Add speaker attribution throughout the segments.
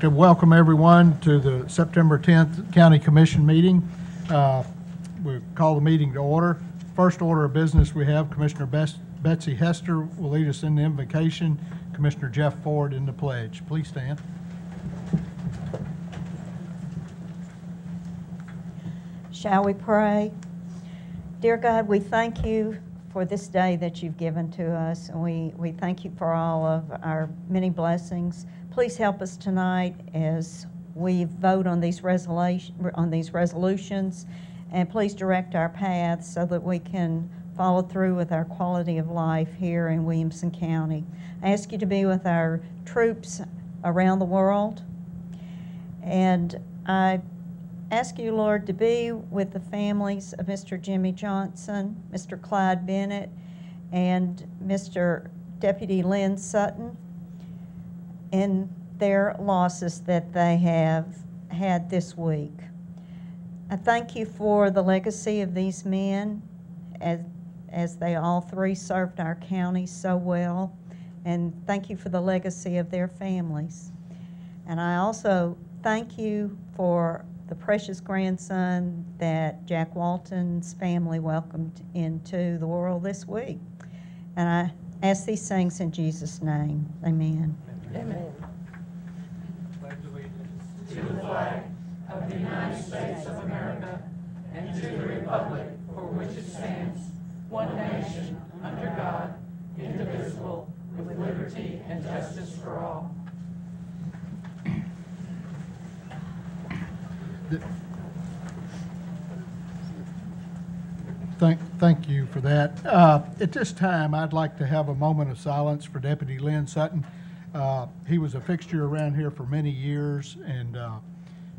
Speaker 1: to welcome everyone to the September 10th County Commission meeting. We call the meeting to order. First order of business, we have Commissioner Betsy Hester will lead us in the invocation. Commissioner Jeff Ford in the pledge. Please stand.
Speaker 2: Shall we pray? Dear God, we thank you for this day that you've given to us, and we thank you for all of our many blessings. Please help us tonight as we vote on these resolutions, and please direct our paths so that we can follow through with our quality of life here in Williamson County. I ask you to be with our troops around the world, and I ask you, Lord, to be with the families of Mr. Jimmy Johnson, Mr. Clyde Bennett, and Mr. Deputy Lynn Sutton in their losses that they have had this week. I thank you for the legacy of these men as they all three served our county so well, and thank you for the legacy of their families. And I also thank you for the precious grandson that Jack Walton's family welcomed into the world this week. And I ask these things in Jesus' name. Amen.
Speaker 3: Amen. Pledge allegiance to the flag of the United States of America and to the republic for which it stands, one nation, under God, indivisible, with liberty and justice for all.
Speaker 1: Thank you for that. At this time, I'd like to have a moment of silence for Deputy Lynn Sutton. He was a fixture around here for many years, and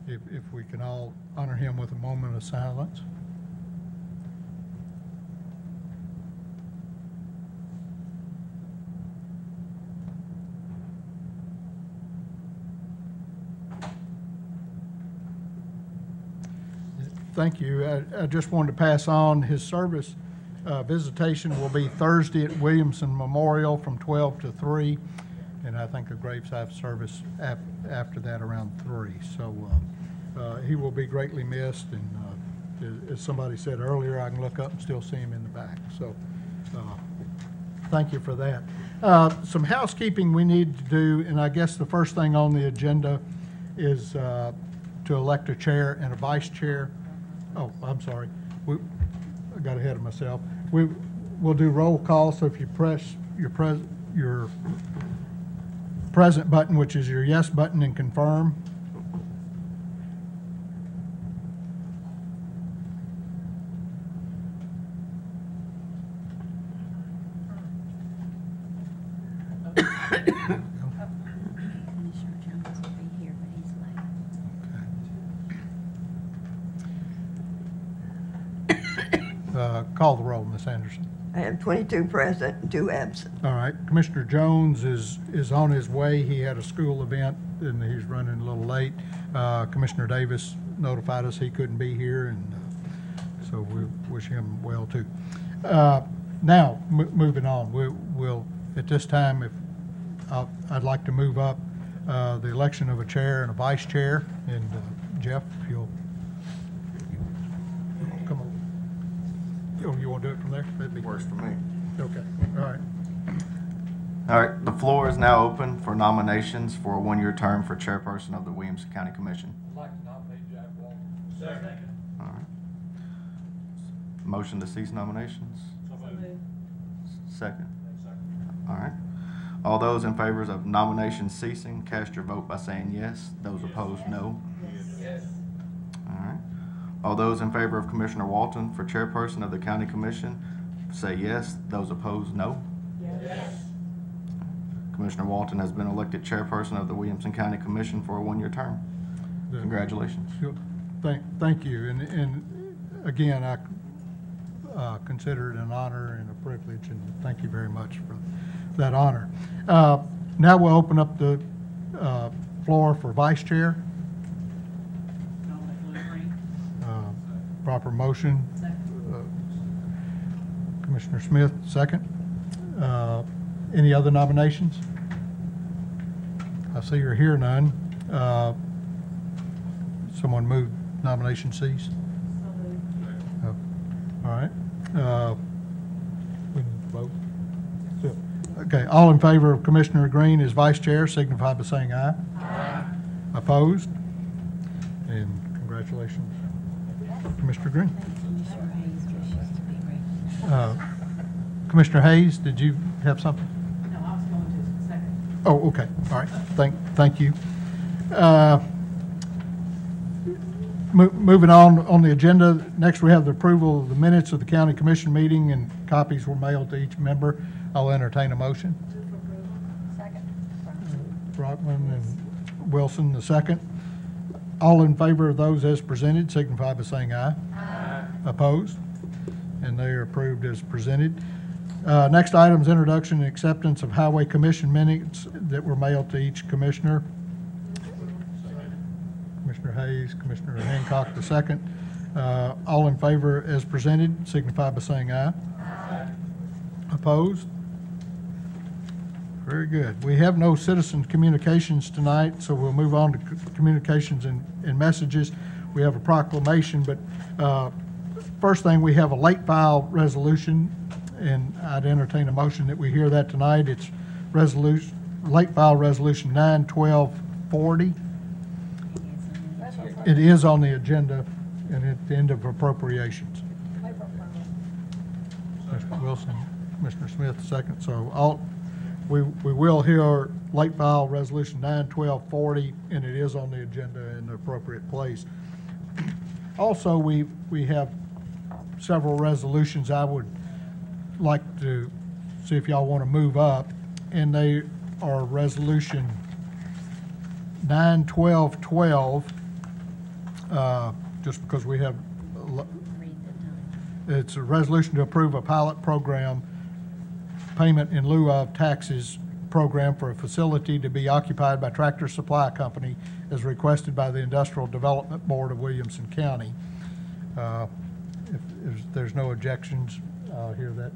Speaker 1: if we can all honor him with a moment of silence. Thank you. I just wanted to pass on his service visitation will be Thursday at Williamson Memorial from 12 to 3, and I think a graveside service after that around 3. So he will be greatly missed, and as somebody said earlier, I can look up and still see him in the back. So thank you for that. Some housekeeping we need to do, and I guess the first thing on the agenda is to elect a chair and a vice chair. Oh, I'm sorry. I got ahead of myself. We'll do roll call. So if you press your present button, which is your yes button, and confirm. Call the roll, Ms. Anderson.
Speaker 4: I have 22 present and 2 absent.
Speaker 1: All right. Commissioner Jones is on his way. He had a school event and he's running a little late. Commissioner Davis notified us he couldn't be here, and so we wish him well too. Now, moving on, we'll at this time, I'd like to move up the election of a chair and a vice chair. And Jeff, if you'll come on. Oh, you want to do it from there? That'd be
Speaker 5: works for me.
Speaker 1: Okay. All right.
Speaker 5: All right. The floor is now open for nominations for a one-year term for chairperson of the Williamson County Commission.
Speaker 3: I'd like to nominate Jack Walton. Second.
Speaker 5: All right. Motion to cease nominations.
Speaker 3: So moved.
Speaker 5: Second.
Speaker 3: Second.
Speaker 5: All right. All those in favor of nominations ceasing, cast your vote by saying yes. Those opposed, no.
Speaker 3: Yes.
Speaker 5: All right. All those in favor of Commissioner Walton for chairperson of the County Commission, say yes. Those opposed, no.
Speaker 3: Yes.
Speaker 5: Commissioner Walton has been elected chairperson of the Williamson County Commission for a one-year term. Congratulations.
Speaker 1: Thank you. And again, I consider it an honor and a privilege, and thank you very much for that honor. Now we'll open up the floor for vice chair. Proper motion. Commissioner Smith, second. Any other nominations? I see or hear none. Uh, Someone move nomination cease? Oh, all right. We need to vote. Okay, all in favor of Commissioner Green as vice chair signify by saying aye. Aye. Opposed? And congratulations, Commissioner Green. Commissioner Hayes, did you have something?
Speaker 3: No, I was going to second.
Speaker 1: Oh, okay, all right, thank you. Moving on the agenda, next we have the approval of the minutes of the county commission meeting, and copies were mailed to each member. I'll entertain a motion.
Speaker 3: Second.
Speaker 1: Brockman and Wilson, the second. All in favor of those as presented signify by saying aye. Aye. Opposed? And they are approved as presented. Next item is introduction and acceptance of highway commission minutes that were mailed to each commissioner. Commissioner Hayes, Commissioner Hancock, the second. All in favor as presented signify by saying aye. Aye. Opposed? Very good. We have no citizen communications tonight, so we'll move on to communications and messages. We have a proclamation, but first thing, we have a late file resolution, and I'd entertain a motion that we hear that tonight. It's late file resolution 9/12/40. It is on the agenda and at the end of appropriations. Mr. Wilson, Commissioner Smith, second. So we will hear late file resolution 9/12/40, and it is on the agenda in the appropriate place. Also, we have several resolutions I would like to see if y'all want to move up, and they are resolution 9/12/12, just because we have, it's a resolution to approve a pilot program payment in lieu of taxes program for a facility to be occupied by Tractor Supply Company as requested by the Industrial Development Board of Williamson County. If there's no objections, I'll hear that.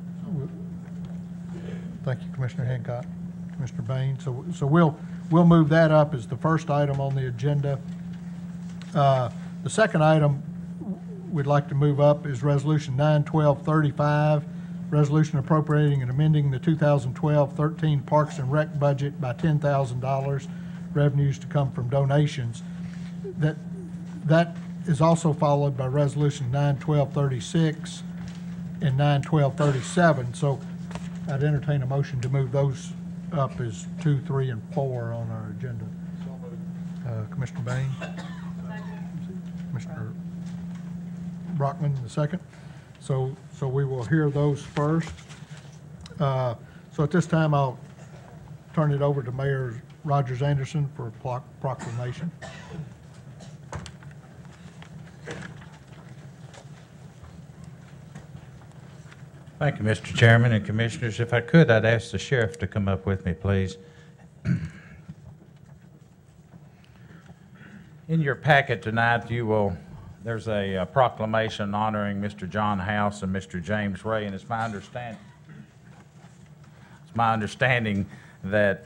Speaker 1: Thank you, Commissioner Hancock, Commissioner Bain. So we'll move that up as the first item on the agenda. The second item we'd like to move up is resolution 9/12/35, resolution appropriating and amending the 2012-13 Parks and Rec budget by $10,000, revenues to come from donations. That is also followed by resolution 9/12/36 and 9/12/37. So I'd entertain a motion to move those up as 2, 3, and 4 on our agenda. Commissioner Bain? Commissioner Brockman, the second. So we will hear those first. So at this time, I'll turn it over to Mayor Rogers Anderson for a proclamation.
Speaker 6: Thank you, Mr. Chairman and Commissioners. If I could, I'd ask the sheriff to come up with me, please. In your packet tonight, there's a proclamation honoring Mr. John House and Mr. James Ray, and it's my understanding that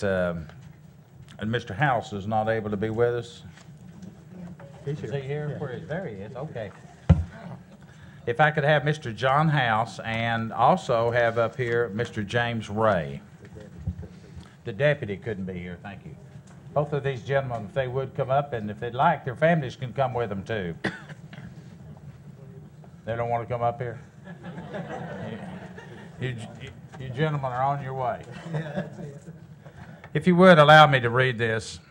Speaker 6: Mr. House is not able to be with us. Is he here? Where is? There he is. Okay. If I could have Mr. John House and also have up here Mr. James Ray. The deputy couldn't be here. Thank you. Both of these gentlemen, if they would come up, and if they'd like, their families can come with them too. They don't want to come up here? You gentlemen are on your way. If you would allow me to read this.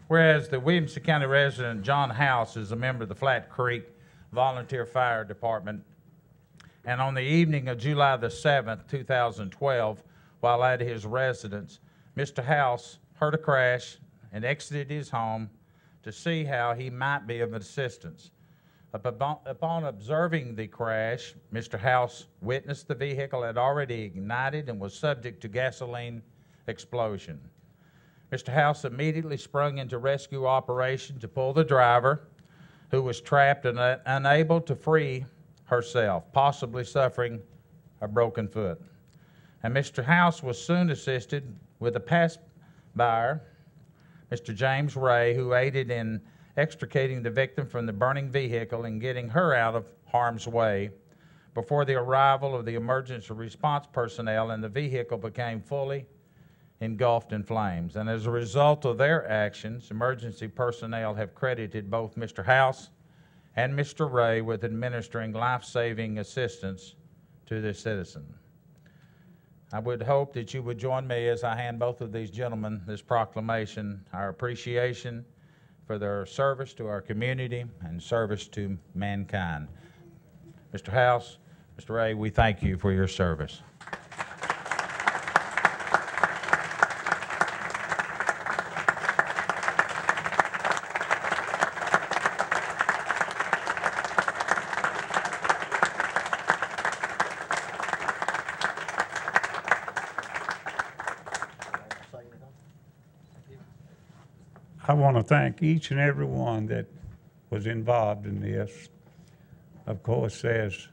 Speaker 6: Whereas the Williamson County resident John House is a member of the Flat Creek Volunteer Fire Department, and on the evening of July the 7th, 2012, while at his residence, Mr. House heard a crash and exited his home to see how he might be of assistance. Upon observing the crash, Mr. House witnessed the vehicle had already ignited and was subject to gasoline explosion. Mr. House immediately sprung into rescue operation to pull the driver, who was trapped and unable to free herself, possibly suffering a broken foot. And Mr. House was soon assisted with a passerby, Mr. James Ray, who aided in extricating the victim from the burning vehicle and getting her out of harm's way before the arrival of the emergency response personnel, and the vehicle became fully engulfed in flames. And as a result of their actions, emergency personnel have credited both Mr. House and Mr. Ray with administering life-saving assistance to the citizen. I would hope that you would join me as I hand both of these gentlemen this proclamation, our appreciation for their service to our community and service to mankind. Mr. House, Mr. Ray, we thank you for your service.
Speaker 7: I want to thank each and every one that was involved in this. Of course, there's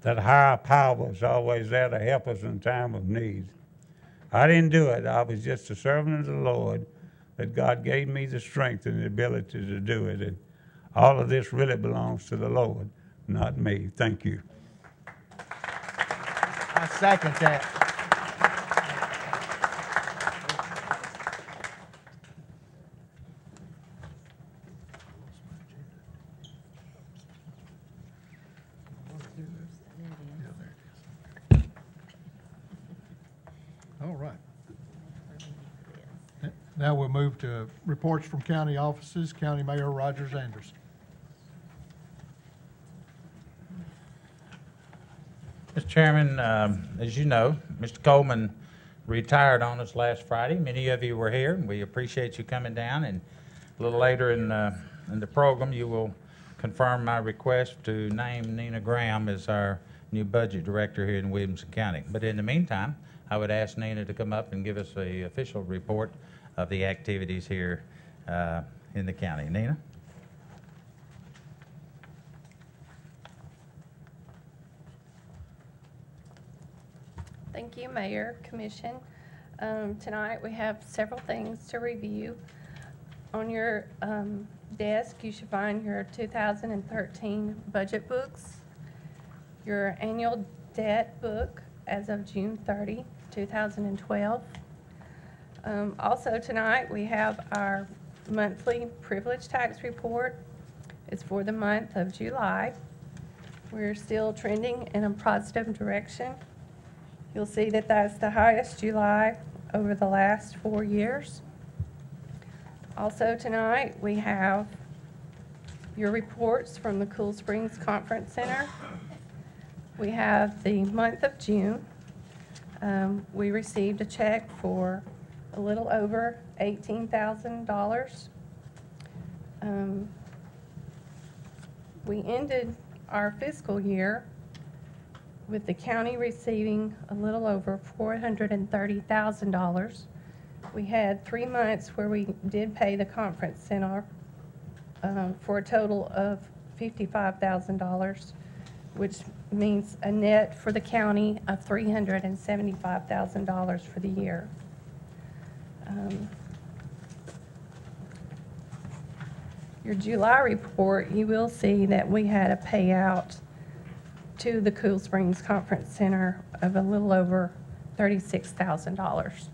Speaker 7: that higher power is always there to help us in time of need. I didn't do it. I was just a servant of the Lord, that God gave me the strength and the ability to do it. And all of this really belongs to the Lord, not me. Thank you.
Speaker 1: I second that. All right. Now we'll move to reports from county offices. County Mayor Rogers Anderson.
Speaker 6: Mr. Chairman, as you know, Mr. Coleman retired on us last Friday. Many of you were here, and we appreciate you coming down. And a little later in the program, you will confirm my request to name Nina Graham as our new budget director here in Williamson County. But in the meantime, I would ask Nina to come up and give us the official report of the activities here in the county. Nina?
Speaker 3: Thank you, Mayor, Commission. Tonight we have several things to review. On your desk, you should find your 2013 budget books, your annual debt book as of June 30, 2012. Also tonight we have our monthly privilege tax report. It's for the month of July. We're still trending in a positive direction. You'll see that that's the highest July over the last 4 years. Also tonight, we have your reports from the Cool Springs Conference Center. We have the month of June. We received a check for a little over $18,000. We ended our fiscal year with the county receiving a little over $430,000. We had 3 months where we did pay the conference center for a total of $55,000, which means a net for the county of $375,000 for the year. Your July report, you will see that we had a payout to the Cool Springs Conference Center of a little over $36,000.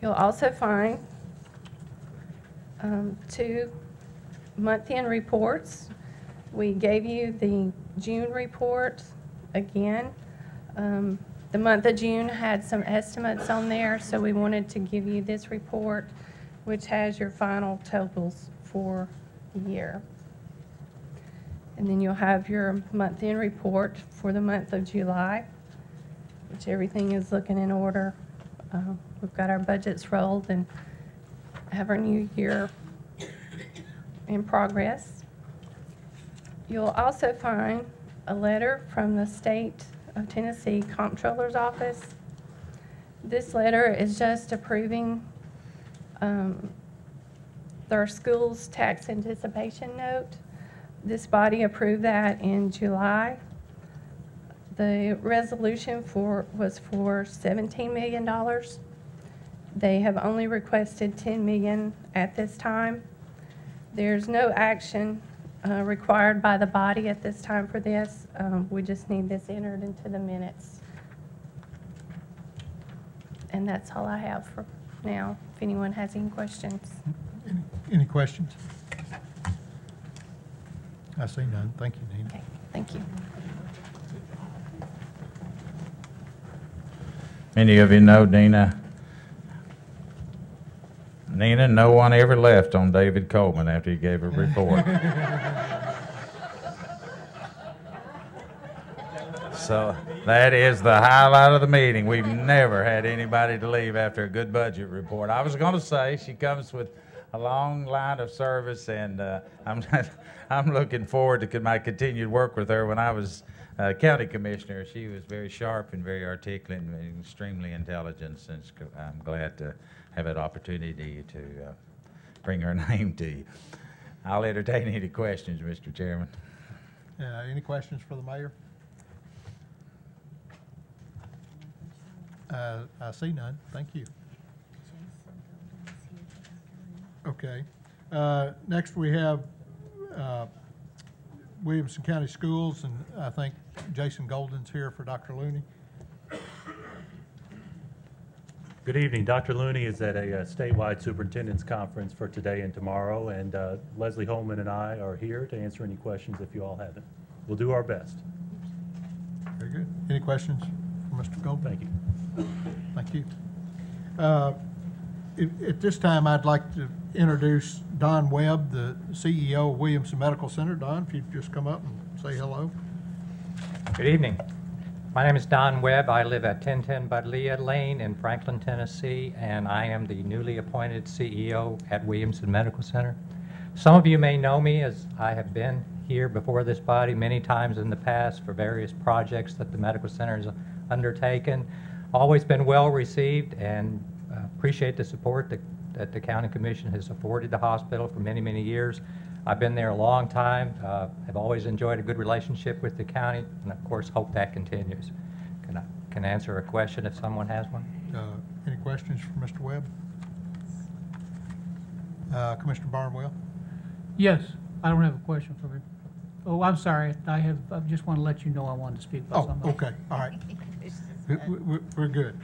Speaker 3: You'll also find 2 month-end reports. We gave you the June report again. The month of June had some estimates on there, so we wanted to give you this report, which has your final totals for the year. And then you'll have your month-end report for the month of July, which everything is looking in order. We've got our budgets rolled and have our new year in progress. You'll also find a letter from the State of Tennessee Comptroller's Office. This letter is just approving their school's tax anticipation note. This body approved that in July. The resolution was for $17 million. They have only requested $10 million at this time. There's no action required by the body at this time for this. We just need this entered into the minutes. And that's all I have for now, if anyone has any questions.
Speaker 1: Any questions? I see none. Thank you, Nina.
Speaker 3: Okay, thank you.
Speaker 6: Many of you know Nina, no one ever left on David Coleman after he gave a report. So that is the highlight of the meeting. We've never had anybody to leave after a good budget report. I was going to say she comes with a long line of service, and I'm looking forward to my continued work with her. When I was county commissioner, she was very sharp and very articulate and extremely intelligent, and I'm glad to have that opportunity to bring her name to you. I'll entertain any questions, Mr. Chairman.
Speaker 1: Any questions for the mayor? I see none. Thank you. Okay. Next we have Williamson County Schools, and I think Jason Golden's here for Dr. Looney.
Speaker 8: Good evening. Dr. Looney is at a statewide superintendent's conference for today and tomorrow, and Leslie Holman and I are here to answer any questions if you all have it. We'll do our best.
Speaker 1: Very good. Any questions for Mr. Golden?
Speaker 8: Thank you.
Speaker 1: Thank you. At this time, I'd like to introduce Don Webb, the CEO of Williamson Medical Center. Don, if you'd just come up and say hello.
Speaker 9: Good evening. My name is Don Webb. I live at 1010 Budleia Lane in Franklin, Tennessee, and I am the newly appointed CEO at Williamson Medical Center. Some of you may know me as I have been here before this body many times in the past for various projects that the medical center has undertaken. Always been well received, and appreciate the support that the county commission has afforded the hospital for many, many years. I've been there a long time, have always enjoyed a good relationship with the county, and of course hope that continues. Can I answer a question if someone has one?
Speaker 1: Any questions for Mr. Webb? Commissioner Barnwell?
Speaker 10: Yes, I don't have a question for you. Oh, I'm sorry. I just want to let you know I wanted to speak about something.
Speaker 1: Okay. All right. We're good.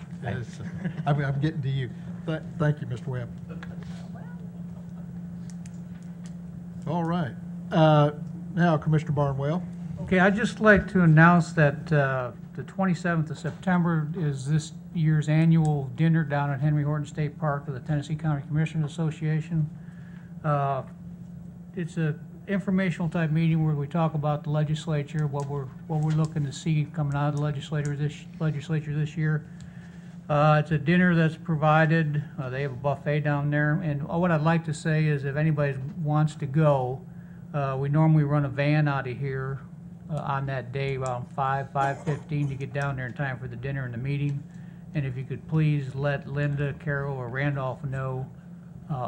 Speaker 1: I'm getting to you. Thank you, Mr. Webb. All right. Now, Commissioner Barnwell.
Speaker 10: Okay, I'd just like to announce that the 27th of September is this year's annual dinner down at Henry Horton State Park of the Tennessee County Commissioners Association. It's a informational type meeting where we talk about the legislature, what we're looking to see coming out of the legislature this year. It's a dinner that's provided. They have a buffet down there, and what I'd like to say is if anybody wants to go, we normally run a van out of here on that day around 5:15 to get down there in time for the dinner and the meeting. And if you could please let Linda, Carol, or Randolph know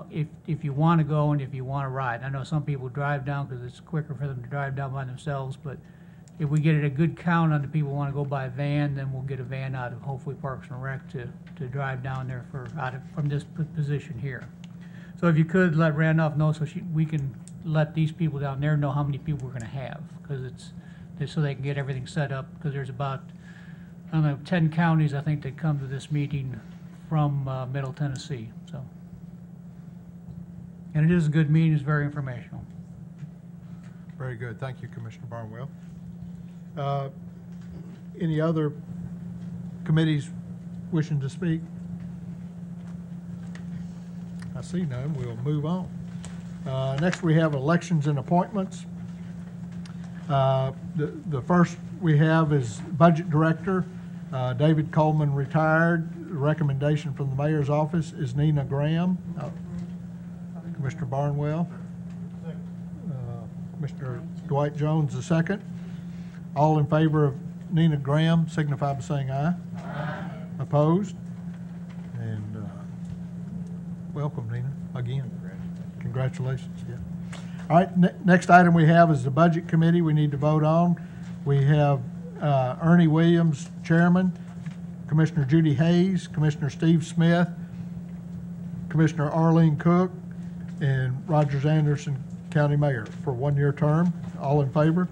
Speaker 10: if you want to go and if you want to ride. I know some people drive down because it's quicker for them to drive down by themselves, but if we get a good count on the people who want to go by van, then we'll get a van out of hopefully Parks and Rec to drive down there from this position here. So if you could let Randolph know so we can let these people down there know how many people we're going to have, because it's so they can get everything set up, because there's about, I don't know, 10 counties I think that come to this meeting from Middle Tennessee. So, and it is a good meeting. It's very informational.
Speaker 1: Very good. Thank you, Commissioner Barnwell. Any other committees wishing to speak? I see none. We'll move on. Next, we have elections and appointments. The first we have is Budget Director. David Coleman retired. The recommendation from the Mayor's office is Nina Graham. Commissioner Barnwell. Commissioner Dwight Jones, the second. All in favor of Nina Graham signify by saying aye. Aye. Opposed? And welcome, Nina, again. Congratulations. Yeah. All right, next item we have is the Budget Committee we need to vote on. We have Ernie Williams, Chairman, Commissioner Judy Hayes, Commissioner Steve Smith, Commissioner Arlene Cook and Rogers Anderson, County Mayor, for a one-year term. All in favor?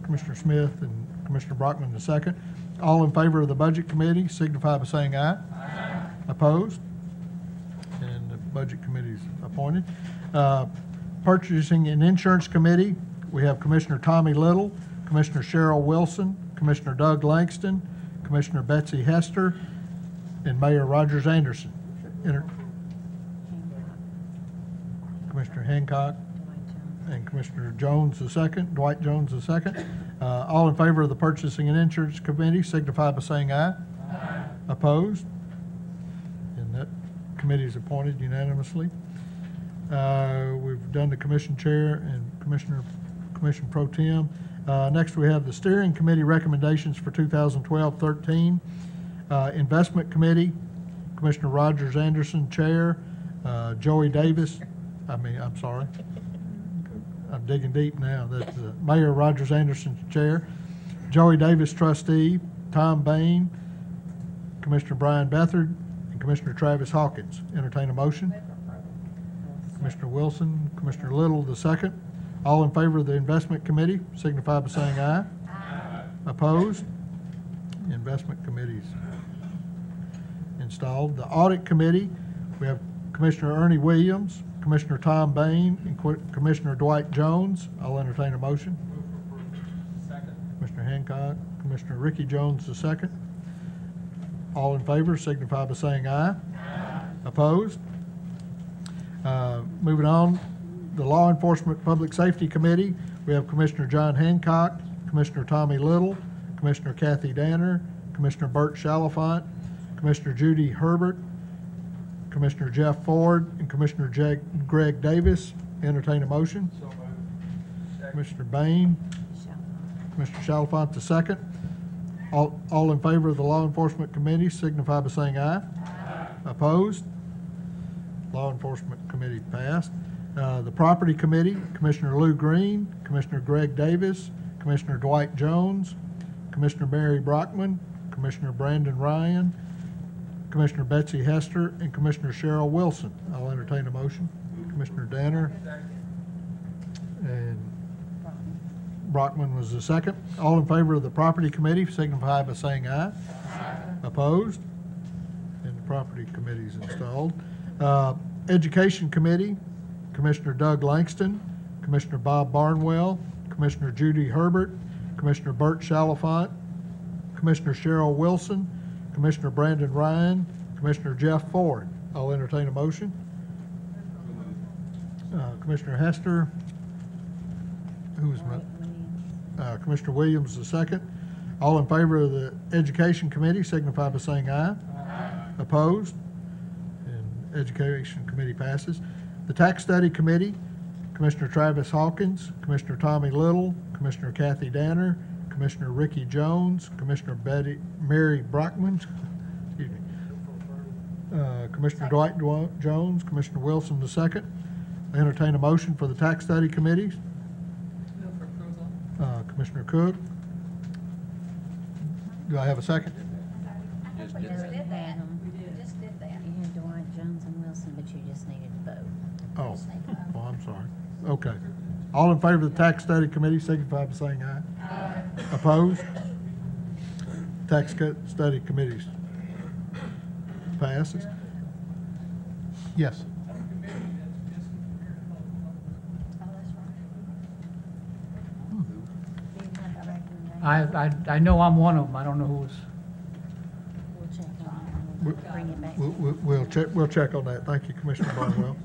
Speaker 1: Commissioner Smith and Commissioner Brockman the second. All in favor of the Budget Committee signify by saying aye. Aye. Opposed? And the Budget Committee is appointed. Purchasing and Insurance Committee, we have Commissioner Tommy Little, Commissioner Cheryl Wilson, Commissioner Doug Langston, Commissioner Betsy Hester, and Mayor Rogers Anderson. Commissioner Hancock and Commissioner Jones the second, Dwight Jones the second. All in favor of the Purchasing and Insurance Committee signify by saying aye. Aye. Opposed? And that committee is appointed unanimously. We've done the Commission Chair and Commission Pro Tem. Next, we have the Steering Committee recommendations for 2012-13. Investment Committee, Commissioner Rogers Anderson, Chair. Joey Davis, I'm sorry. I'm digging deep now. That's Mayor Rogers Anderson, Chair. Joey Davis, Trustee. Tom Bain, Commissioner Brian Bethard, and Commissioner Travis Hawkins. Entertain a motion. Commissioner Wilson, Commissioner Little, the second. All in favor of the Investment Committee signify by saying aye. Aye. Opposed? The Investment Committee's installed. The Audit Committee, we have Commissioner Ernie Williams, Commissioner Tom Bain, and Commissioner Dwight Jones. I'll entertain a motion.
Speaker 3: Second.
Speaker 1: Commissioner Hancock, Commissioner Ricky Jones the second. All in favor signify by saying aye. Aye. Opposed? Moving on, the Law Enforcement Public Safety Committee, we have Commissioner John Hancock, Commissioner Tommy Little, Commissioner Kathy Danner, Commissioner Bert Chalifant, Commissioner Judy Herbert, Commissioner Jeff Ford, and Commissioner Greg Davis. Entertain a motion.
Speaker 3: So moved.
Speaker 1: Commissioner Bain, Commissioner Chalifant the second. All in favor of the Law Enforcement Committee signify by saying aye. Aye. Opposed? Law Enforcement Committee passed. The Property Committee, Commissioner Lou Green, Commissioner Greg Davis, Commissioner Dwight Jones, Commissioner Mary Brockman, Commissioner Brandon Ryan, Commissioner Betsy Hester, and Commissioner Cheryl Wilson. I'll entertain a motion. Commissioner Danner and Brockman was the second. All in favor of the Property Committee signify by saying aye. Aye. Opposed? And the Property Committee is installed. Education Committee, Commissioner Doug Langston, Commissioner Bob Barnwell, Commissioner Judy Herbert, Commissioner Bert Chalifant, Commissioner Cheryl Wilson, Commissioner Brandon Ryan, Commissioner Jeff Ford. I'll entertain a motion. Commissioner Hester, Commissioner Williams the second. All in favor of the Education Committee signify by saying aye. Aye. Opposed? Education Committee passes. The Tax Study Committee, Commissioner Travis Hawkins, Commissioner Tommy Little, Commissioner Kathy Danner, Commissioner Ricky Jones, Commissioner Mary Brockman, Commissioner Dwight Jones, Commissioner Wilson the second. I entertain a motion for the Tax Study Committees.
Speaker 3: Move for approval.
Speaker 1: Commissioner Cook. Do I have a second?
Speaker 11: We just did that. We just did that. You had Dwight Jones and Wilson, but you just needed to vote.
Speaker 1: Oh, well, I'm sorry. Okay. All in favor of the Tax Study Committee signify by saying aye. Aye. Opposed? Tax Study Committees passes. Yes.
Speaker 10: I know I'm one of them. I don't know who's.
Speaker 11: We'll check on it. We'll bring it back.
Speaker 1: We'll check on that. Thank you, Commissioner Barnwell.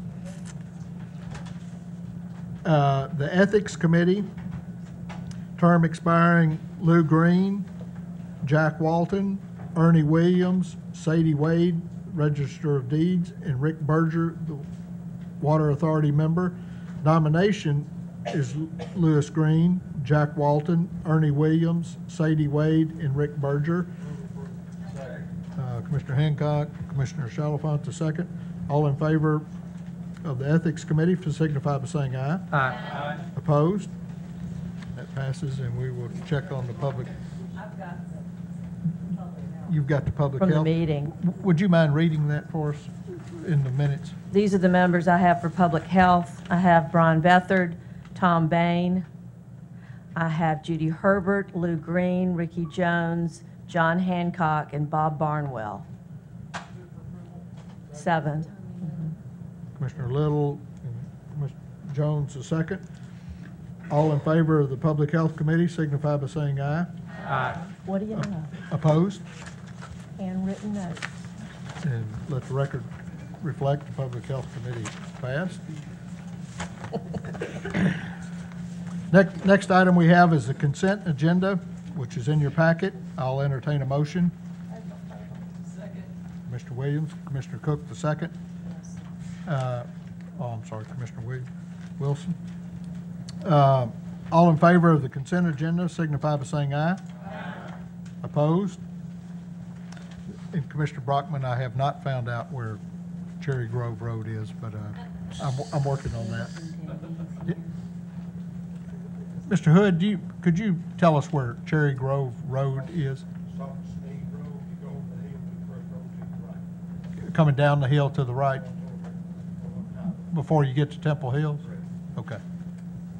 Speaker 1: The Ethics Committee, term expiring Lou Green, Jack Walton, Ernie Williams, Sadie Wade, Register of Deeds, and Rick Berger, the Water Authority member. Nomination is Lewis Green, Jack Walton, Ernie Williams, Sadie Wade, and Rick Berger. Commissioner Hancock, Commissioner Chalifant the second. All in favor of the Ethics Committee to signify by saying aye.
Speaker 10: Aye.
Speaker 1: Opposed? That passes, and we will check on the public. you've got the public
Speaker 12: from
Speaker 1: health.
Speaker 12: the meeting.
Speaker 1: Would you mind reading that for us in the minutes?
Speaker 12: These are the members I have for public health. I have Brian Bethard, Tom Bain. I have Judy Herbert, Lou Green, Ricky Jones, John Hancock, and Bob Barnwell. 7.
Speaker 1: Commissioner Little, and Commissioner Jones, the second. All in favor of the Public Health Committee signify by saying aye.
Speaker 6: Aye.
Speaker 12: What do you know?
Speaker 1: Opposed?
Speaker 12: Handwritten notes.
Speaker 1: And let the record reflect the Public Health Committee passed. Next item we have is the consent agenda, which is in your packet. I'll entertain a motion. Commissioner Williams, Commissioner Cook, the second. I'm sorry, Commissioner Wilson. All in favor of the consent agenda signify by saying aye. Aye. Opposed? And Commissioner Brockman, I have not found out where Cherry Grove Road is, but I'm working on that. Mr. Hood, could you tell us where Cherry Grove Road is? Coming down the hill to the right before you get to Temple Hills? Okay.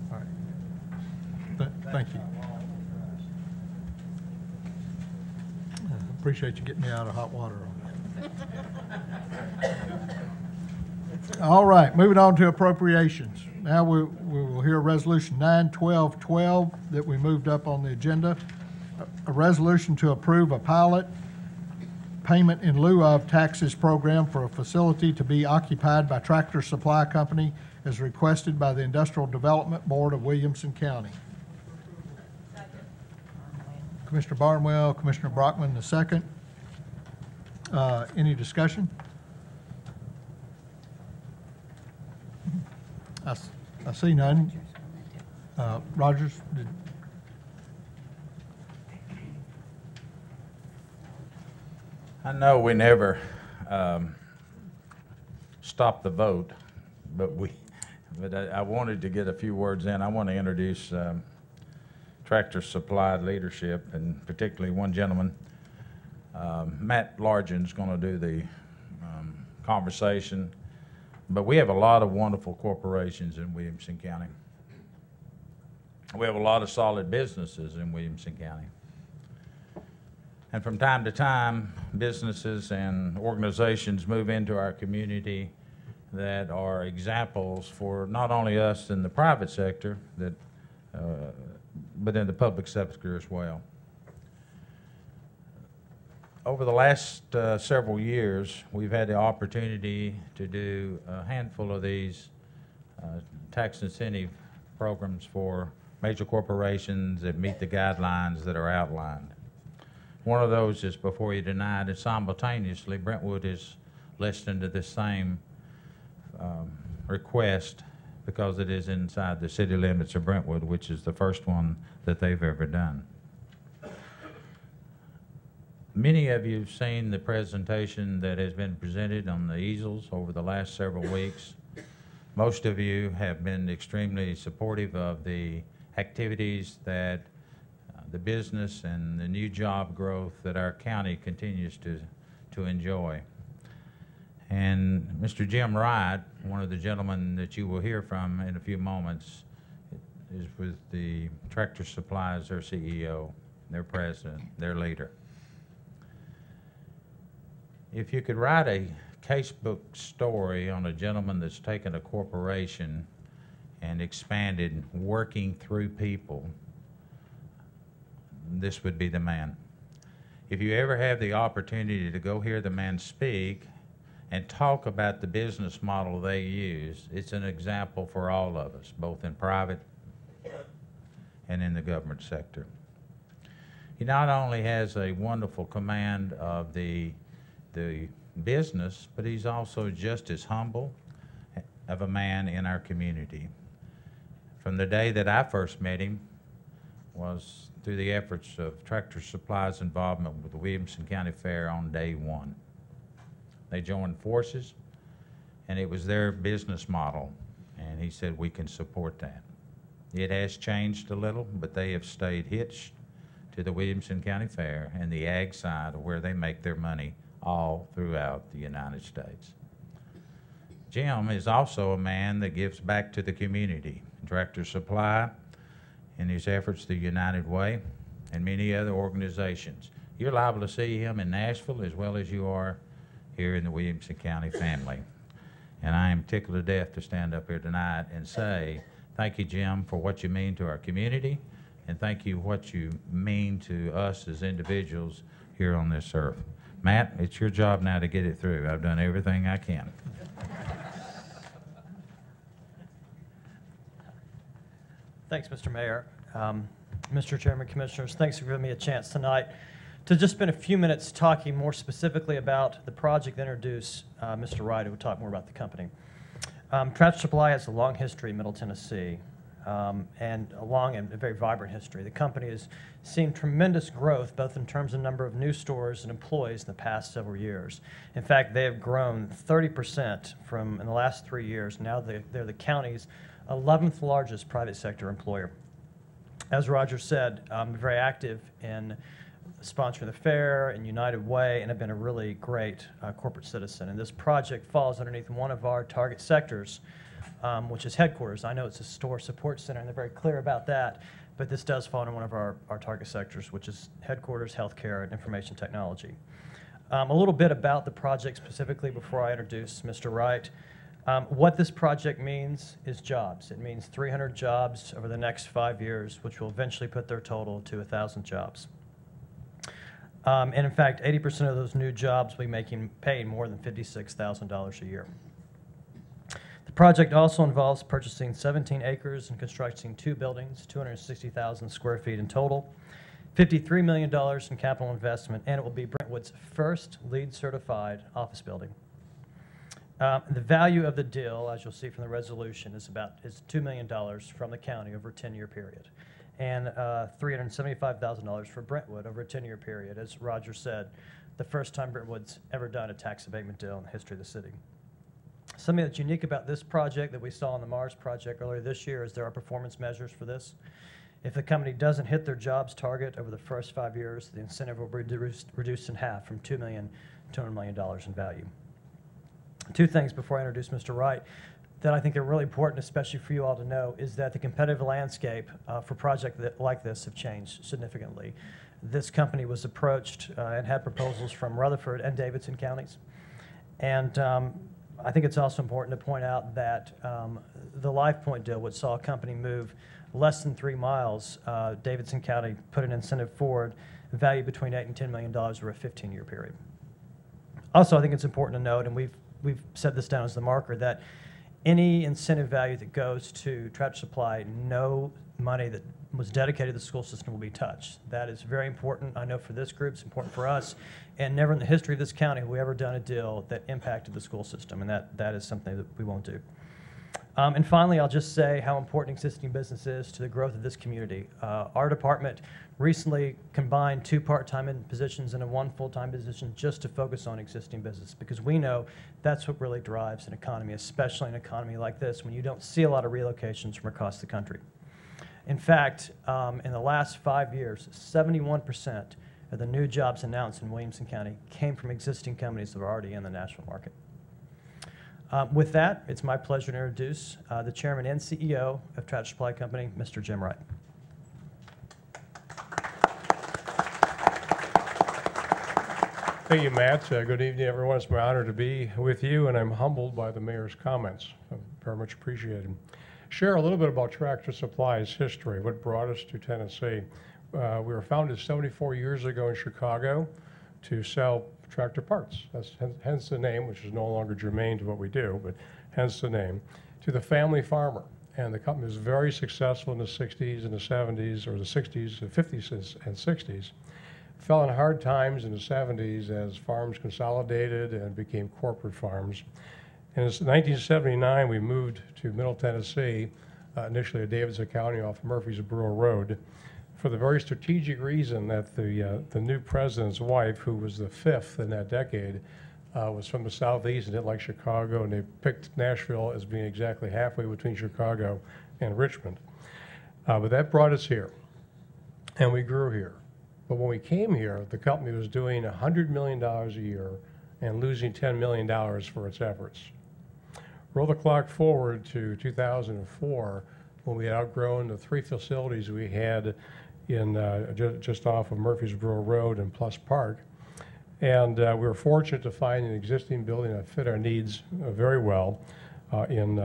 Speaker 1: All right. Thank you. Appreciate you getting me out of hot water on that. All right, moving on to appropriations. Now we will hear Resolution 91212 that we moved up on the agenda. A resolution to approve a pilot payment in lieu of taxes program for a facility to be occupied by Tractor Supply Company as requested by the Industrial Development Board of Williamson County. Commissioner Barnwell, Commissioner Brockman, the second. Any discussion? I see none. Rogers,
Speaker 6: I know we never stop the vote, but I wanted to get a few words in. I want to introduce Tractor Supply leadership, and particularly one gentleman. Matt Largen's going to do the conversation, but we have a lot of wonderful corporations in Williamson County. We have a lot of solid businesses in Williamson County. And from time to time, businesses and organizations move into our community that are examples for not only us in the private sector, but in the public sector as well. Over the last several years, we've had the opportunity to do a handful of these tax incentive programs for major corporations that meet the guidelines that are outlined. One of those is Before You Denied, and simultaneously Brentwood is listening to the same request because it is inside the city limits of Brentwood, which is the first one that they've ever done. Many of you have seen the presentation that has been presented on the easels over the last several weeks. Most of you have been extremely supportive of the activities that the business and the new job growth that our county continues to enjoy. And Mr. Jim Wright, one of the gentlemen that you will hear from in a few moments, is with the Tractor Supply as their CEO, their president, their leader. If you could write a casebook story on a gentleman that's taken a corporation and expanded working through people, this would be the man. If you ever have the opportunity to go hear the man speak and talk about the business model they use, it's an example for all of us, both in private and in the government sector. He not only has a wonderful command of the business, but he's also just as humble of a man in our community. From the day that I first met him was through the efforts of Tractor Supply's involvement with the Williamson County Fair on day one. They joined forces, and it was their business model, and he said we can support that. It has changed a little, but they have stayed hitched to the Williamson County Fair and the ag side of where they make their money all throughout the United States. Jim is also a man that gives back to the community. Tractor Supply, in his efforts through United Way, and many other organizations. You're liable to see him in Nashville as well as you are here in the Williamson County family. And I am tickled to death to stand up here tonight and say, thank you, Jim, for what you mean to our community, and thank you what you mean to us as individuals here on this earth. Matt, it's your job now to get it through. I've done everything I can.
Speaker 13: Thanks, Mr. Mayor. Mr. Chairman, Commissioners, thanks for giving me a chance tonight to just spend a few minutes talking more specifically about the project and introduce Mr. Wright, who will talk more about the company. Tractor Supply has a long history in Middle Tennessee and a long and a very vibrant history. The company has seen tremendous growth, both in terms of number of new stores and employees in the past several years. In fact, they have grown 30% in the last 3 years. Now they're the county's 11th largest private sector employer. As Roger said, I'm very active in sponsoring the fair and United Way, and have been a really great corporate citizen. And this project falls underneath one of our target sectors, which is headquarters. I know it's a store support center, and they're very clear about that, but this does fall under one of our target sectors, which is headquarters, healthcare, and information technology. A little bit about the project specifically before I introduce Mr. Wright. What this project means is jobs. It means 300 jobs over the next 5 years, which will eventually put their total to 1,000 jobs. And in fact, 80% of those new jobs will be paying more than $56,000 a year. The project also involves purchasing 17 acres and constructing 2 buildings, 260,000 square feet in total, $53 million in capital investment, and it will be Brentwood's first LEED certified office building. The value of the deal, as you'll see from the resolution, is $2 million from the county over a 10-year period, and $375,000 for Brentwood over a 10-year period. As Roger said, the first time Brentwood's ever done a tax abatement deal in the history of the city. Something that's unique about this project that we saw on the Mars project earlier this year is there are performance measures for this. If the company doesn't hit their jobs target over the first 5 years, the incentive will be reduced in half from $2 million to $100 million in value. 2 things before I introduce Mr. Wright that I think are really important, especially for you all to know, is that the competitive landscape for projects like this have changed significantly. This company was approached and had proposals from Rutherford and Davidson counties. And I think it's also important to point out that the LifePoint deal, which saw a company move less than 3 miles, Davidson County put an incentive forward valued between $8 and $10 million over a 15-year period. Also, I think it's important to note, and we've set this down as the marker, that any incentive value that goes to Tractor Supply, no money that was dedicated to the school system will be touched. That is very important. I know for this group, it's important for us, and never in the history of this county have we ever done a deal that impacted the school system, and that is something that we won't do. And finally, I'll just say how important existing business is to the growth of this community. Our department recently combined 2 part-time positions and 1 full-time position just to focus on existing business, because we know that's what really drives an economy, especially an economy like this when you don't see a lot of relocations from across the country. In fact, in the last 5 years, 71% of the new jobs announced in Williamson County came from existing companies that are already in the national market. With that, it's my pleasure to introduce the Chairman and CEO of Tractor Supply Company, Mr. Jim Wright.
Speaker 14: Thank you, Matt. Good evening, everyone. It's my honor to be with you, and I'm humbled by the mayor's comments. I very much appreciate them. Share a little bit about Tractor Supply's history, what brought us to Tennessee. We were founded 74 years ago in Chicago to sell tractor parts. That's hence the name, which is no longer germane to what we do, but hence the name, to the family farmer. And the company was very successful in the 60s and the 70s, or the 60s, the 50s and 60s. Fell in hard times in the 70s as farms consolidated and became corporate farms. And in 1979, we moved to Middle Tennessee, initially at Davidson County off Murfreesboro Road, for the very strategic reason that the new president's wife, who was the 5th in that decade, was from the southeast and didn't like Chicago, and they picked Nashville as being exactly halfway between Chicago and Richmond. But that brought us here, and we grew here. But when we came here, the company was doing $100 million a year and losing $10 million for its efforts. Roll the clock forward to 2004, when we had outgrown the 3 facilities we had in just off of Murfreesboro Road and Plus Park. And we were fortunate to find an existing building that fit our needs very well in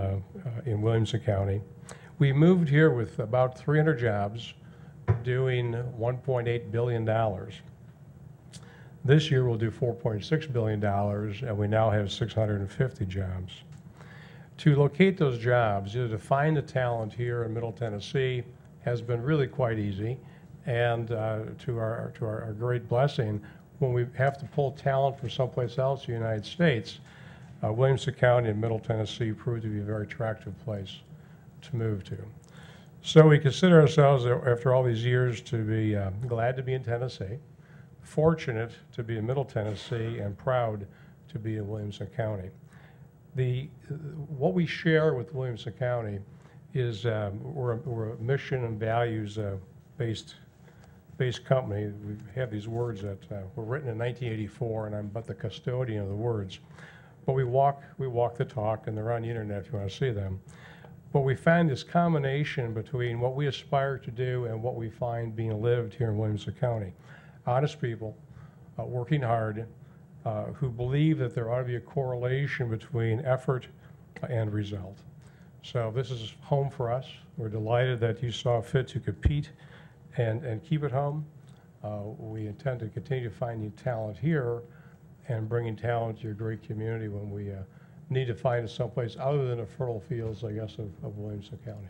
Speaker 14: Williamson County. We moved here with about 300 jobs, doing $1.8 billion. This year we'll do $4.6 billion, and we now have 650 jobs. To locate those jobs, to find the talent here in Middle Tennessee has been really quite easy. And to our great blessing, when we have to pull talent from someplace else in the United States, Williamson County and Middle Tennessee proved to be a very attractive place to move to. So we consider ourselves, after all these years, to be glad to be in Tennessee, fortunate to be in Middle Tennessee, and proud to be in Williamson County. What we share with Williamson County is we're a mission and values based company. We have these words that were written in 1984, and I'm but the custodian of the words. But we walk the talk, and they're on the internet if you want to see them. But we find this combination between what we aspire to do and what we find being lived here in Williamson County. Honest people, working hard, who believe that there ought to be a correlation between effort and result. So this is home for us. We're delighted that you saw fit to compete and keep it home. We intend to continue finding talent here and bringing talent to your great community when we need to find it someplace other than the fertile fields, I guess, of Williamson County.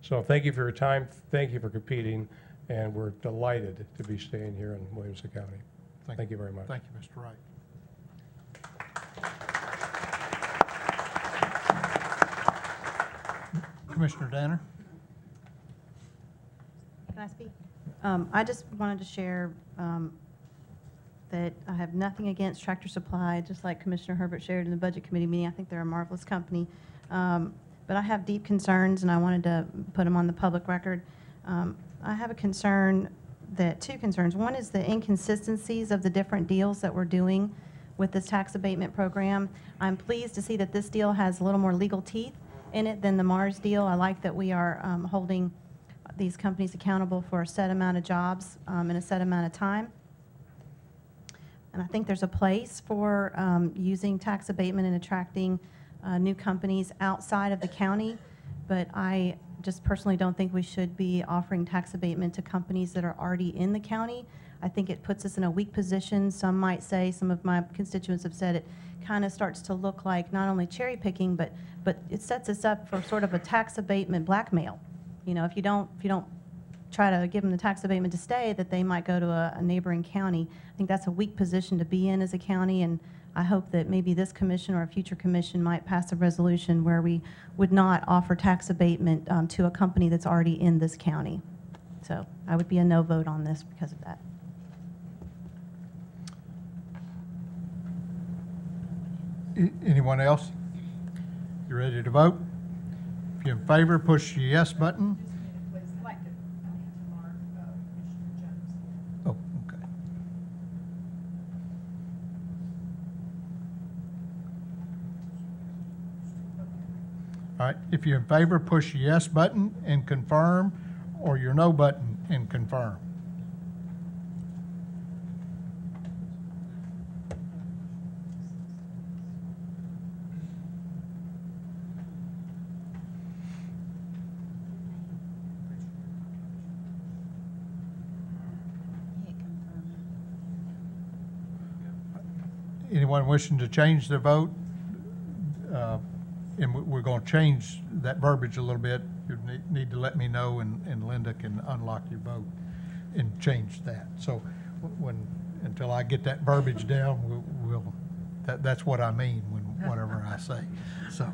Speaker 14: So thank you for your time. Thank you for competing. And we're delighted to be staying here in Williamson County. Thank you very much.
Speaker 1: Thank you, Mr. Wright. Commissioner Danner.
Speaker 15: Can I speak? I just wanted to share that I have nothing against Tractor Supply, just like Commissioner Herbert shared in the Budget Committee meeting. I think they're a marvelous company. But I have deep concerns, and I wanted to put them on the public record. I have a concern two concerns. One is the inconsistencies of the different deals that we're doing with this tax abatement program. I'm pleased to see that this deal has a little more legal teeth in it than the Mars deal. I like that we are holding these companies accountable for a set amount of jobs in a set amount of time. And I think there's a place for using tax abatement and attracting new companies outside of the county, but I just personally don't think we should be offering tax abatement to companies that are already in the county. I think it puts us in a weak position. Some might say, some of my constituents have said, it kind of starts to look like not only cherry picking, but it sets us up for sort of a tax abatement blackmail. You know, if you don't try to give them the tax abatement to stay, that they might go to a neighboring county. I think that's a weak position to be in as a county, and I hope that maybe this commission or a future commission might pass a resolution where we would not offer tax abatement to a company that's already in this county. So I would be a no vote on this because of that.
Speaker 1: Anyone else? You ready to vote? If you're in favor, push the yes button. Oh, okay. All right, if you're in favor, push the yes button and confirm, or your no button and confirm. Anyone wishing to change their vote? And we're going to change that verbiage a little bit. You need to let me know, and Linda can unlock your vote and change that. So until I get that verbiage down, that's what I mean whatever I say. So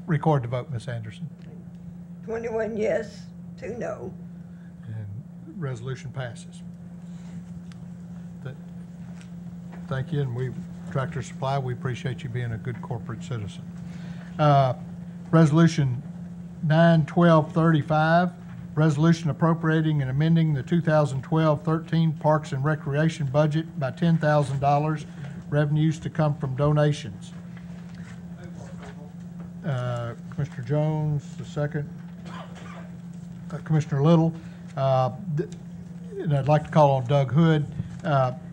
Speaker 1: record the vote, Ms. Anderson.
Speaker 4: 21 yes, 2 no.
Speaker 1: And resolution passes. Thank you, and Tractor Supply, we appreciate you being a good corporate citizen. Resolution 91235 Resolution appropriating and amending the 2012-13 Parks and Recreation budget by $10,000, revenues to come from donations. Commissioner Jones, the second. Commissioner Little. And I'd like to call on Doug Hood.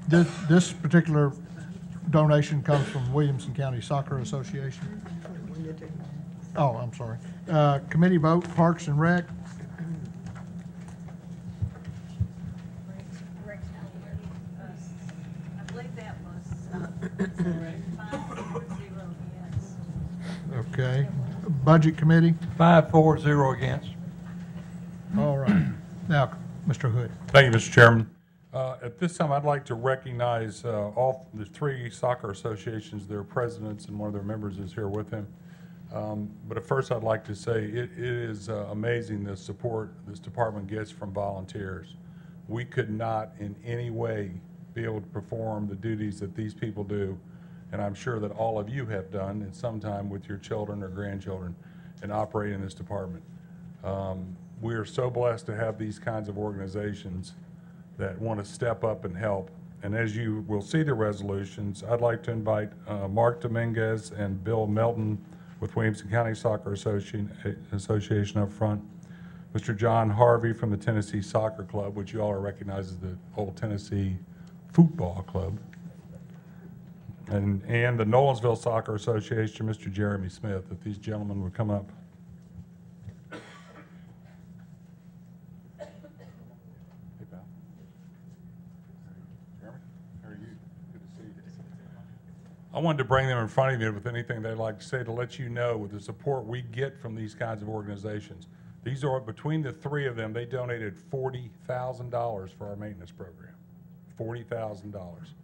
Speaker 1: This particular donation comes from Williamson County Soccer Association. Oh, I'm sorry. Committee vote, Parks and Rec.
Speaker 2: I believe that was 5-0 yes.
Speaker 1: Okay. Budget Committee.
Speaker 16: 5-4-0 against.
Speaker 1: All right. Now, Mr. Hood.
Speaker 16: Thank you, Mr. Chairman. At this time, I'd like to recognize all the 3 soccer associations, their presidents, and one of their members is here with him. But at first, I'd like to say it is amazing the support this department gets from volunteers. We could not in any way be able to perform the duties that these people do, and I'm sure that all of you have done at some time with your children or grandchildren in operating this department. We are so blessed to have these kinds of organizations that want to step up and help. And as you will see the resolutions, I'd like to invite Mark Dominguez and Bill Melton with Williamson County Soccer Association up front, Mr. John Harvey from the Tennessee Soccer Club, which you all recognize as the old Tennessee Football Club, and the Nolensville Soccer Association, Mr. Jeremy Smith, if these gentlemen would come up. I wanted to bring them in front of you with anything they'd like to say to let you know with the support we get from these kinds of organizations. These are, between the 3 of them, they donated $40,000 for our maintenance program. $40,000.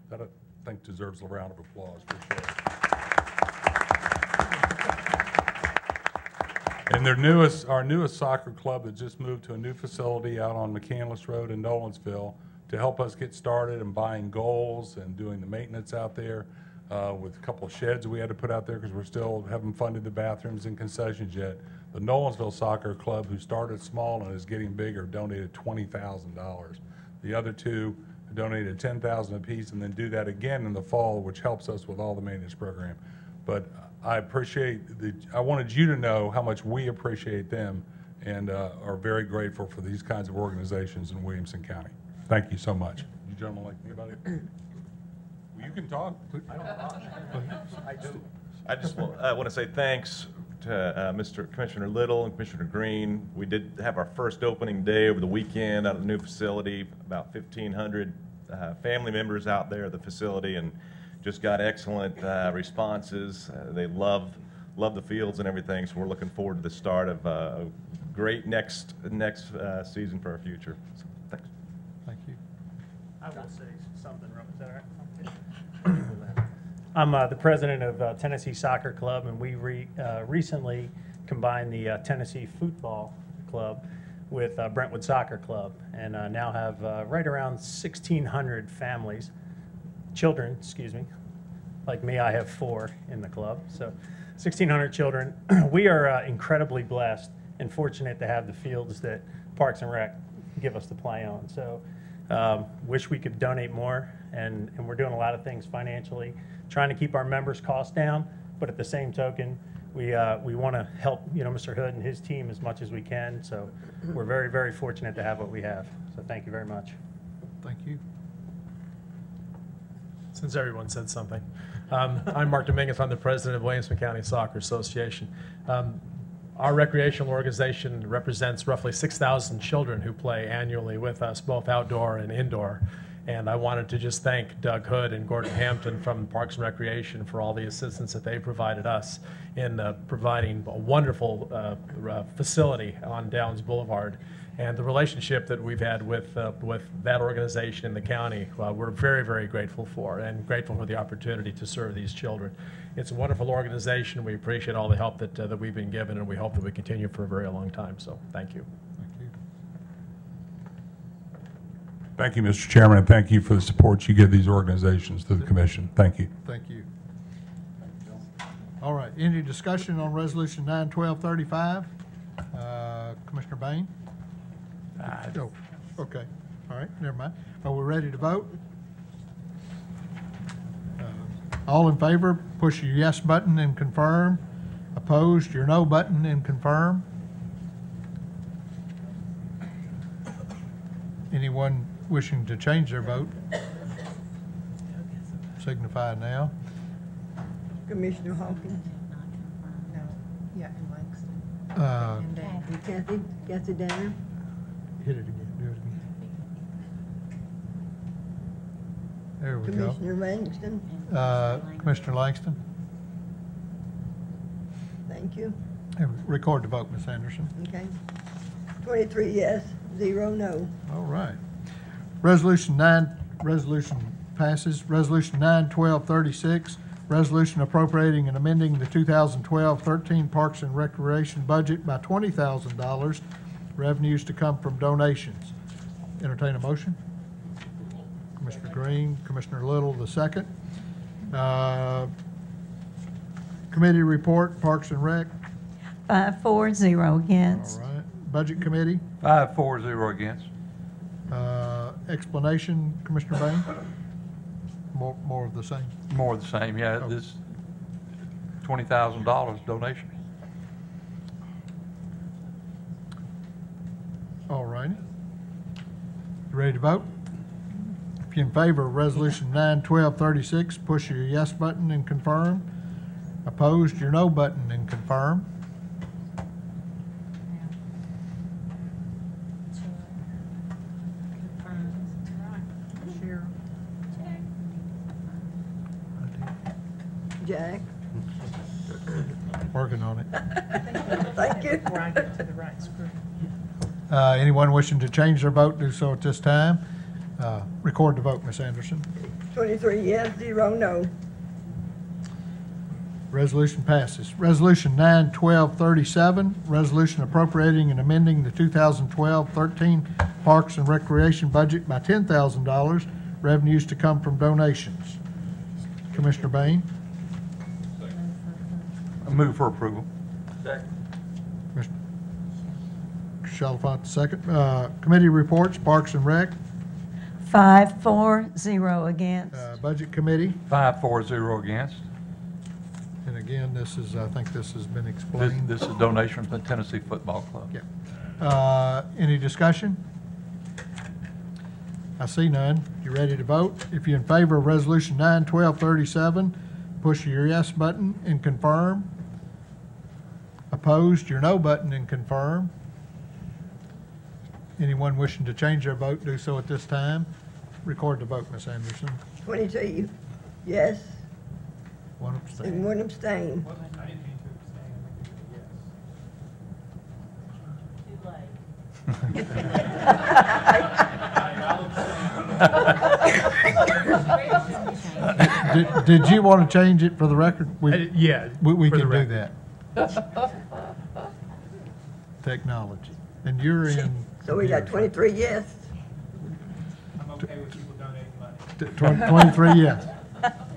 Speaker 16: That, I think, deserves a round of applause for sure. And our newest soccer club that just moved to a new facility out on McCandless Road in Nolensville to help us get started and buying goals and doing the maintenance out there. With a couple of sheds we had to put out there because we still haven't funded the bathrooms and concessions yet. The Nolensville Soccer Club, who started small and is getting bigger, donated $20,000. The other 2 donated $10,000 apiece, and then do that again in the fall, which helps us with all the maintenance program. But I appreciate I wanted you to know how much we appreciate them and are very grateful for these kinds of organizations in Williamson County. Thank you so much. You gentlemen like anybody? You can talk.
Speaker 17: I do. I just want to say thanks to Mr. Commissioner Little and Commissioner Green. We did have our first opening day over the weekend out of the new facility. About 1,500 family members out there at the facility, and just got excellent responses. They love the fields and everything. So we're looking forward to the start of a great next season for our future. So, thanks.
Speaker 1: Thank you.
Speaker 13: I will say something, is that all right? I'm the president of Tennessee Soccer Club, and we recently combined the Tennessee Football Club with Brentwood Soccer Club, and now have right around 1,600 children, excuse me. Like me, I have 4 in the club, so 1,600 children. We are incredibly blessed and fortunate to have the fields that Parks and Rec give us to play on. So wish we could donate more, and we're doing a lot of things financially, trying to keep our members' costs down, but at the same token, we want to help, Mr. Hood and his team as much as we can. So we're very, very fortunate to have what we have. So thank you very much.
Speaker 1: Thank you.
Speaker 18: Since everyone said something. I'm Mark Dominguez. I'm the president of Williamson County Soccer Association. Our recreational organization represents roughly 6,000 children who play annually with us, both outdoor and indoor. And I wanted to just thank Doug Hood and Gordon Hampton from Parks and Recreation for all the assistance that they provided us in providing a wonderful facility on Downs Boulevard. And the relationship that we've had with that organization in the county, we're very, very grateful for, and grateful for the opportunity to serve these children. It's a wonderful organization. We appreciate all the help that we've been given, and we hope that we continue for a very long time. So thank you.
Speaker 16: Thank you, Mr. Chairman, and thank you for the support you give these organizations to the commission. Thank you.
Speaker 1: Thank you. All right. Any discussion on Resolution 91235? Commissioner Bain? Oh, okay. All right, never mind. Are we ready to vote? All in favor, push your yes button and confirm. Opposed, your no button and confirm. Anyone wishing to change their vote? Signify now.
Speaker 4: Commissioner Hawkins.
Speaker 3: No, yeah, and Langston.
Speaker 4: And Kathy Danner.
Speaker 1: Hit it again, do it again. There we go.
Speaker 4: Commissioner Langston.
Speaker 1: Commissioner Langston.
Speaker 4: Thank you.
Speaker 1: Record the vote, Ms. Anderson.
Speaker 4: Okay. 23 yes, 0 no.
Speaker 1: All right. Resolution passes. Resolution 9-1236, resolution appropriating and amending the 2012-13 Parks and Recreation budget by $20,000, revenues to come from donations. Entertain a motion. Commissioner Green, Commissioner Little, the second. Committee report, Parks and Rec.
Speaker 2: 5-4-0 against.
Speaker 1: All right. Budget Committee.
Speaker 19: 5-4-0 against.
Speaker 1: Explanation, Commissioner Bain? More of the same?
Speaker 19: More of the same, yeah.
Speaker 1: Okay.
Speaker 19: This $20,000 donation.
Speaker 1: All righty. You ready to vote? If you're in favor of Resolution 9-1236, push your yes button and confirm. Opposed, your no button and confirm.
Speaker 4: Jack.
Speaker 1: Working on it.
Speaker 4: Thank you.
Speaker 3: Before I get to the right screen.
Speaker 1: Anyone wishing to change their vote, do so at this time. Record the vote, Ms. Anderson.
Speaker 4: 23 yes, 0 no.
Speaker 1: Resolution passes. Resolution 9-1237, resolution appropriating and amending the 2012-13 Parks and Recreation budget by $10,000, revenues to come from donations. Commissioner Bain?
Speaker 19: I move for approval.
Speaker 1: Commissioner Chalfant, second. Committee reports, Parks and Rec.
Speaker 2: 5-4-0 against.
Speaker 1: Budget Committee.
Speaker 19: 5-4-0 against.
Speaker 1: And again, this is, I think this has been explained.
Speaker 19: This is donation from the Tennessee Football Club.
Speaker 1: Yeah. Any discussion? I see none. You ready to vote? If you're in favor of Resolution 9-1237, push your yes button and confirm. Opposed, your no button and confirm. Anyone wishing to change their vote, do so at this time. Record the vote, Ms. Anderson.
Speaker 4: 22 yes,
Speaker 1: One abstain.
Speaker 4: and 1 abstain.
Speaker 1: Did you want to change it for the record?
Speaker 18: Yeah,
Speaker 1: We
Speaker 18: for the
Speaker 1: can do
Speaker 18: record.
Speaker 1: that. Technology. And you're in.
Speaker 4: So we got 23 yes.
Speaker 18: I'm okay with people donating money.
Speaker 1: 23 yes.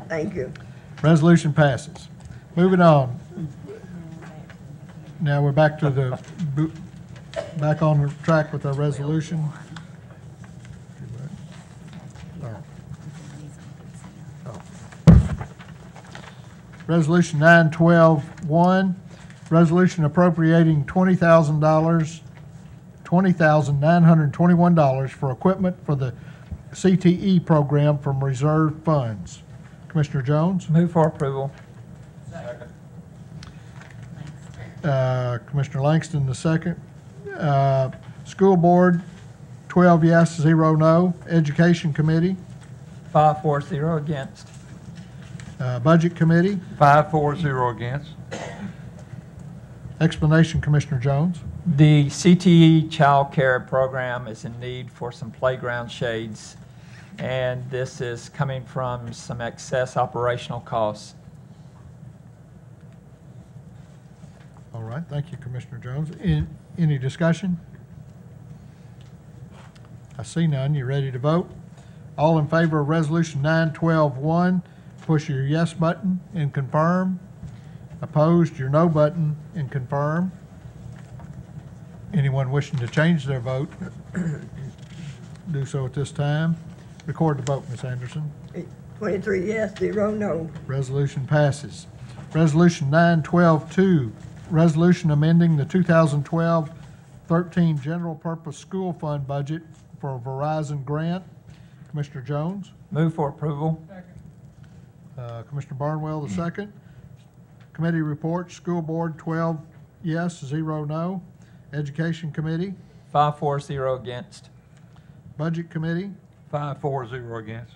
Speaker 4: Thank you.
Speaker 1: Resolution passes. Moving on. Now we're back to back on the track with our resolution. Resolution 9-12-1, resolution appropriating $20,921 for equipment for the CTE program from reserve funds. Commissioner Jones?
Speaker 19: Move for approval.
Speaker 1: Commissioner Langston, the second. School Board, 12 yes, 0 no. Education Committee?
Speaker 19: 5-4-0 against.
Speaker 1: Budget Committee?
Speaker 19: 5-4-0 against.
Speaker 1: Explanation, Commissioner Jones.
Speaker 20: The CTE child care program is in need for some playground shades, and this is coming from some excess operational costs.
Speaker 1: All right, thank you, Commissioner Jones. Any discussion? I see none. You ready to vote? All in favor of Resolution 9-12-1, push your yes button and confirm. Opposed, your no button and confirm. Anyone wishing to change their vote, do so at this time. Record the vote, Ms. Anderson.
Speaker 4: 23 yes, 0 no.
Speaker 1: Resolution passes. Resolution 912-2, resolution amending the 2012-13 General Purpose School Fund budget for a Verizon grant. Commissioner Jones?
Speaker 20: Move for approval.
Speaker 1: Commissioner Barnwell, the second. Committee report, School Board 12 yes, 0 no. Education Committee?
Speaker 20: 5-4-0 against.
Speaker 1: Budget Committee?
Speaker 19: 5-4-0 against.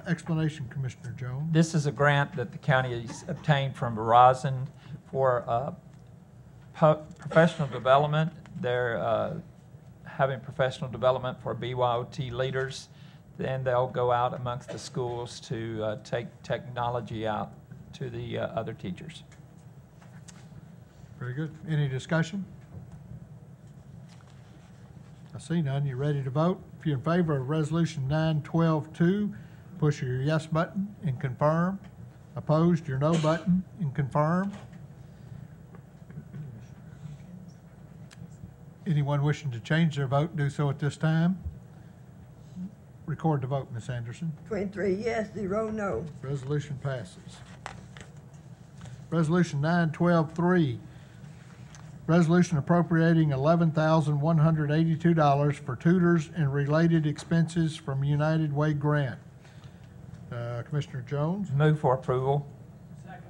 Speaker 1: Explanation, Commissioner Jones.
Speaker 20: This is a grant that the county has obtained from Verizon for professional development. They're having professional development for BYOT leaders. Then they'll go out amongst the schools to take technology out to the other teachers.
Speaker 1: Very good. Any discussion? I see none. You ready to vote? If you're in favor of Resolution 912-2, push your yes button and confirm. Opposed, your no button and confirm. Anyone wishing to change their vote, do so at this time. Record the vote, Ms. Anderson.
Speaker 4: 23 yes, 0 no.
Speaker 1: Resolution passes. Resolution 912-3, resolution appropriating $11,182 for tutors and related expenses from United Way grant. Commissioner Jones?
Speaker 20: Move for approval.
Speaker 1: Second.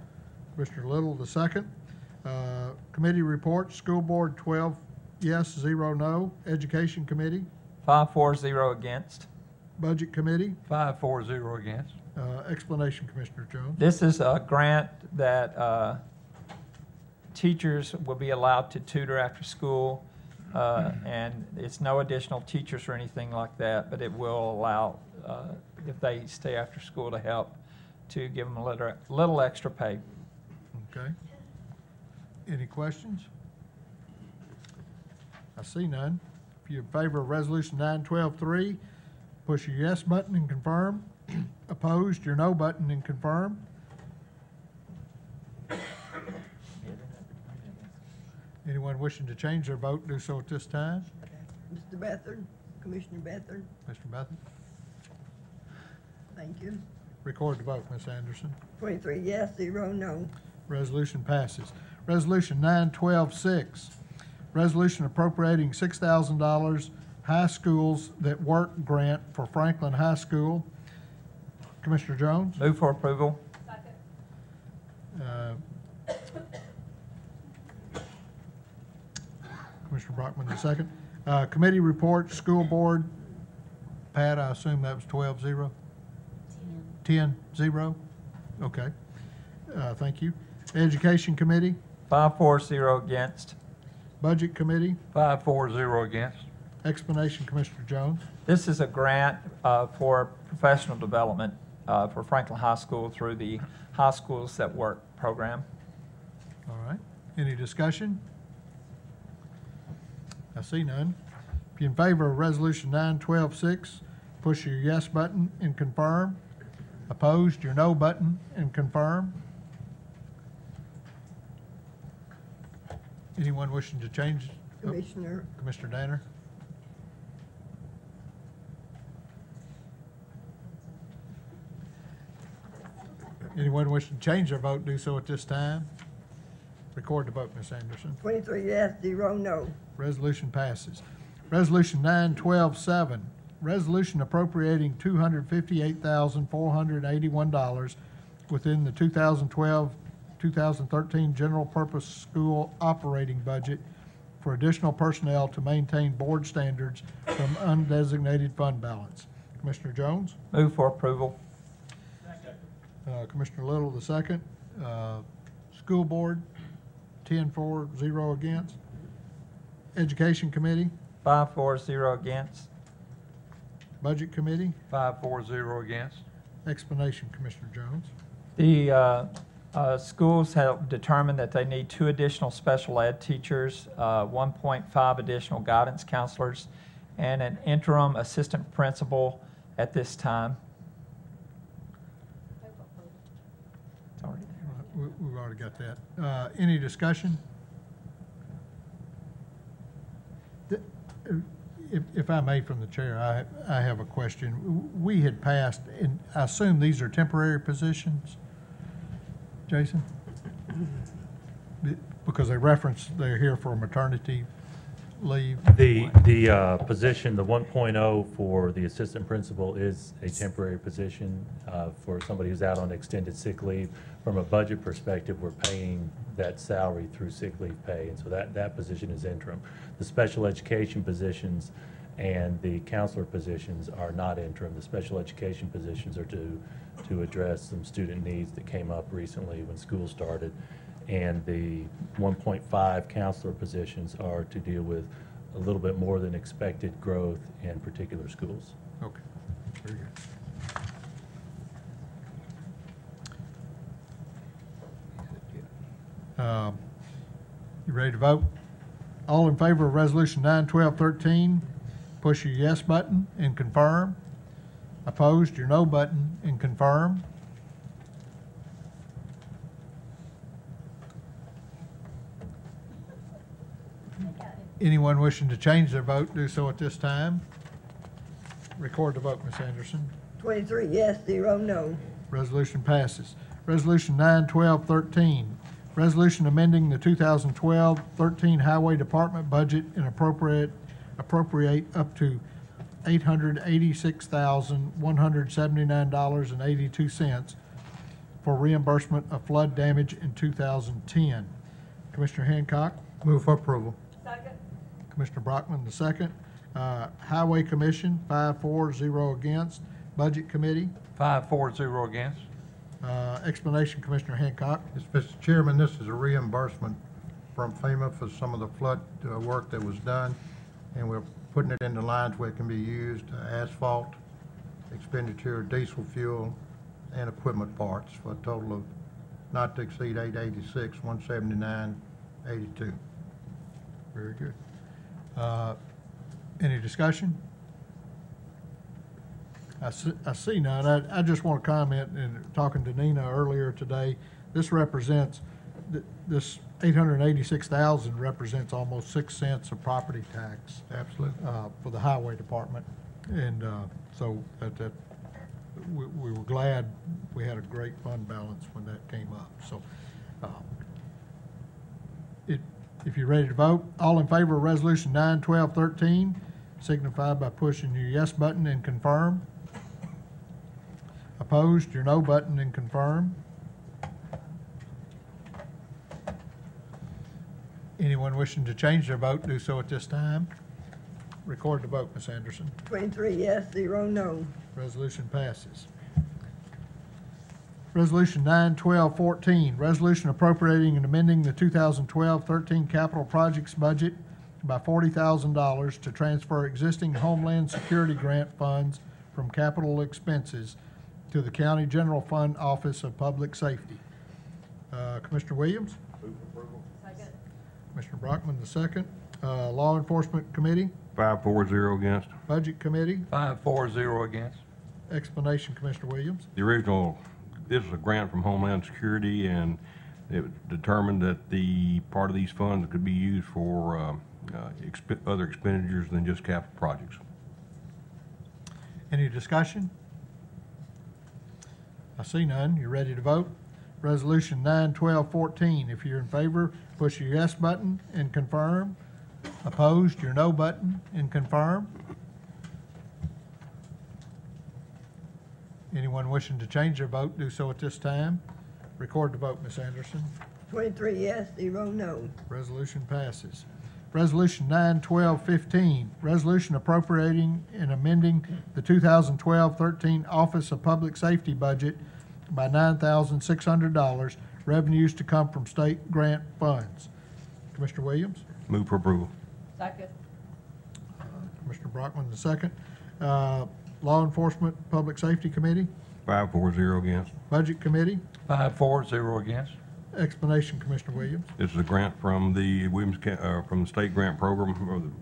Speaker 1: Commissioner Little, the second. Committee report, School Board 12 yes, 0 no. Education Committee?
Speaker 20: 5-4-0 against.
Speaker 1: Budget Committee?
Speaker 19: 5-4-0 against.
Speaker 1: Explanation, Commissioner Jones.
Speaker 20: This is a grant that teachers will be allowed to tutor after school, and it's no additional teachers or anything like that, but it will allow, if they stay after school to help, to give them a little extra pay.
Speaker 1: Okay. Any questions? I see none. If you're in favor of Resolution 912-3, push your yes button and confirm. Opposed, your no button and confirm. Anyone wishing to change their vote, do so at this time.
Speaker 4: Mr. Bethard, Commissioner Bethard,
Speaker 1: Mr. Bethel,
Speaker 4: thank you.
Speaker 1: record the vote, Ms. Anderson.
Speaker 4: 23 yes, 0 no.
Speaker 1: Resolution passes. Resolution 912-6, resolution appropriating $6,000 high schools that work grant for Franklin High School. Commissioner Jones?
Speaker 20: Move for approval.
Speaker 1: Commissioner Brockman, the second. Committee report, School Board. Pat, I assume that was 12-0? 10-0? Okay. Thank you. Education Committee?
Speaker 20: 5-4-0 against.
Speaker 1: Budget Committee?
Speaker 19: 5-4-0 against.
Speaker 1: Explanation, Commissioner Jones.
Speaker 20: This is a grant for professional development for Franklin High School through the High Schools That Work program.
Speaker 1: All right. Any discussion? I see none. If you're in favor of Resolution 912-6, push your yes button and confirm. Opposed, your no button and confirm. Anyone wishing to change?
Speaker 4: Commissioner.
Speaker 1: Commissioner Danner? Anyone wishing to change their vote, do so at this time. Record the vote, Ms. Anderson.
Speaker 4: 23 yes, 0 no.
Speaker 1: Resolution passes. Resolution 912-7, resolution appropriating $258,481 within the 2012-2013 General Purpose School operating budget for additional personnel to maintain board standards from undesignated fund balance. Commissioner Jones?
Speaker 20: Move for approval.
Speaker 1: Commissioner Little, the second. School Board, 10-4-0 against. Education Committee?
Speaker 20: 5-4-0 against.
Speaker 1: Budget Committee?
Speaker 19: 5-4-0 against.
Speaker 1: Explanation, Commissioner Jones.
Speaker 20: The schools have determined that they need 2 additional special ed teachers, 1.5 additional guidance counselors, and an interim assistant principal at this time.
Speaker 1: We've already got that. Any discussion? If I may, from the chair, I have a question. We had passed, and I assume these are temporary positions, Jason? Because they reference they're here for maternity leave.
Speaker 8: The position, the 1.0 for the assistant principal is a temporary position for somebody who's out on extended sick leave. From a budget perspective, we're paying that salary through sick leave pay, and so that position is interim. The special education positions and the counselor positions are not interim. The special education positions are to address some student needs that came up recently when school started. And the 1.5 counselor positions are to deal with a little bit more than expected growth in particular schools.
Speaker 1: Okay, very good. You ready to vote? All in favor of Resolution 9, 12, 13, push your yes button and confirm. Opposed, your no button and confirm. Anyone wishing to change their vote, do so at this time. Record the vote, Ms. Anderson.
Speaker 4: 23 yes, 0 no.
Speaker 1: Resolution passes. Resolution 9, 12, 13. Resolution amending the 2012-13 Highway Department budget and appropriate up to $886,179.82 for reimbursement of flood damage in 2010. Commissioner Hancock?
Speaker 19: Move for approval.
Speaker 1: Commissioner Brockman, the second. Highway Commission, 5-4, 0 against. Budget Committee,
Speaker 19: 5-4, 0 against.
Speaker 1: explanation, Commissioner Hancock.
Speaker 21: Yes, Mr. Chairman, this is a reimbursement from FEMA for some of the flood work that was done, and we're putting it into lines where it can be used, asphalt, expenditure, diesel fuel, and equipment parts for a total of not to exceed $886,179.82.
Speaker 1: Very good. Any discussion? I see none. I just want to comment, and talking to Nina earlier today, this represents, this $886,000 represents almost 6 cents of property tax.
Speaker 21: Absolutely.
Speaker 1: For the highway department. And so we were glad we had a great fund balance when that came up. So if you're ready to vote, all in favor of Resolution 9, 12, 13, signify by pushing your yes button and confirm. Opposed, your no button and confirm. Anyone wishing to change their vote, do so at this time. Record the vote, Ms. Anderson.
Speaker 4: 23 yes, 0 no.
Speaker 1: Resolution passes. Resolution 9, 12, 14, resolution appropriating and amending the 2012-13 capital projects budget by $40,000 to transfer existing Homeland Security grant funds from capital expenses to the County General Fund Office of Public Safety. Commissioner Williams?
Speaker 17: Move for approval.
Speaker 11: Second.
Speaker 1: Commissioner Brockman, the second. Law Enforcement Committee?
Speaker 19: 5-4, 0 against.
Speaker 1: Budget Committee?
Speaker 19: 5-4, 0 against.
Speaker 1: Explanation, Commissioner Williams.
Speaker 19: The original, this is a grant from Homeland Security, and it determined that the part of these funds could be used for other expenditures than just capital projects.
Speaker 1: Any discussion? I see none. You ready to vote? Resolution 9, 12, 14. If you're in favor, push your yes button and confirm. Opposed, your no button and confirm. Anyone wishing to change their vote, do so at this time. Record the vote, Ms. Anderson.
Speaker 4: 23 yes, 0 no.
Speaker 1: Resolution passes. Resolution 9, 12, 15, resolution appropriating and amending the 2012-13 Office of Public Safety budget by $9,600, revenues to come from state grant funds. Commissioner Williams?
Speaker 19: Move for approval.
Speaker 11: Second.
Speaker 1: Commissioner Brockman, the second. Law Enforcement Public Safety Committee?
Speaker 19: 5-4, 0 against.
Speaker 1: Budget Committee?
Speaker 19: 5-4, 0 against.
Speaker 1: Explanation, Commissioner Williams.
Speaker 19: This is a grant from the from the state grant program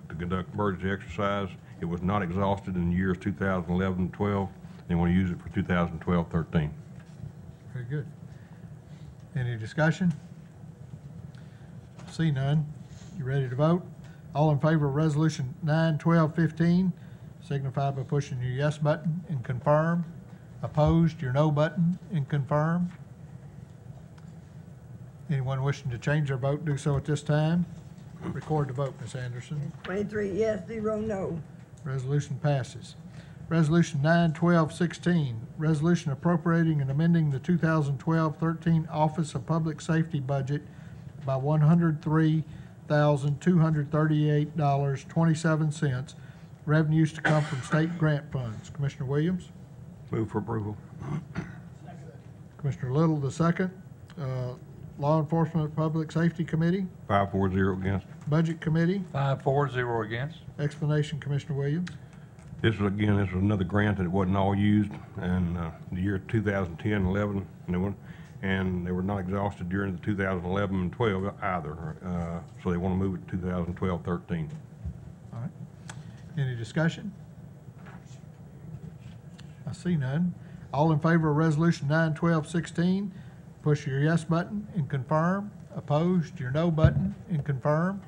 Speaker 19: to conduct emergency exercise. It was not exhausted in the years 2011 and 12. They want to use it for 2012-13.
Speaker 1: Very good. Any discussion? See none. You ready to vote? All in favor of Resolution 91215, signify by pushing your yes button and confirm. Opposed, your no button and confirm. Anyone wishing to change their vote, do so at this time. Record the vote, Ms. Anderson.
Speaker 4: 23 yes, 0 no.
Speaker 1: Resolution passes. Resolution 91216, resolution appropriating and amending the 2012-13 Office of Public Safety budget by $103,238.27, revenues to come from state grant funds. Commissioner Williams?
Speaker 19: Move for approval.
Speaker 1: Commissioner Little, the second. Law Enforcement Public Safety Committee?
Speaker 19: 5-4-0 against.
Speaker 1: Budget Committee?
Speaker 20: 5-4-0 against.
Speaker 1: Explanation, Commissioner Williams.
Speaker 19: This was another grant that wasn't all used in the year 2010, 11, and they were not exhausted during the 2011 and 12 either. So they want to move it to 2012, 13.
Speaker 1: All right. Any discussion? I see none. All in favor of Resolution 91216, push your yes button and confirm. Opposed, your no button and confirm.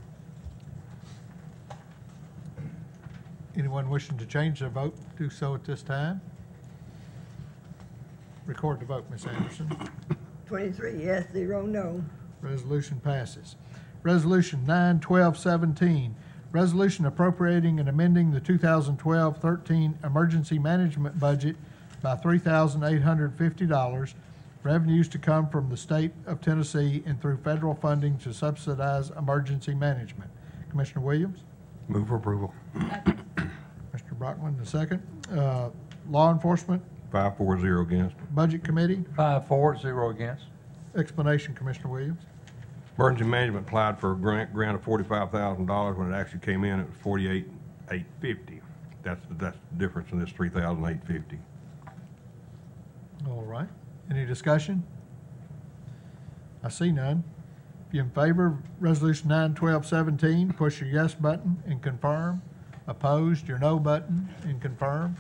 Speaker 1: Anyone wishing to change their vote, do so at this time. Record the vote, Ms. Anderson.
Speaker 4: 23 yes, 0 no.
Speaker 1: Resolution passes. Resolution 91217, resolution appropriating and amending the 2012-13 emergency management budget by $3,850, revenues to come from the state of Tennessee and through federal funding to subsidize emergency management. Commissioner Williams?
Speaker 19: Move for approval.
Speaker 1: Mr. Brockman, the second. Law Enforcement?
Speaker 19: 5-4-0 against.
Speaker 1: Budget Committee?
Speaker 20: 5-4-0 against.
Speaker 1: Explanation, Commissioner Williams.
Speaker 19: Emergency management applied for a grant of $45,000. When it actually came in, it was $48,850. That's the difference in this $3,850.
Speaker 1: All right. Any discussion? I see none. If you're in favor of Resolution 91217, push your yes button and confirm. Opposed, your no button and confirm.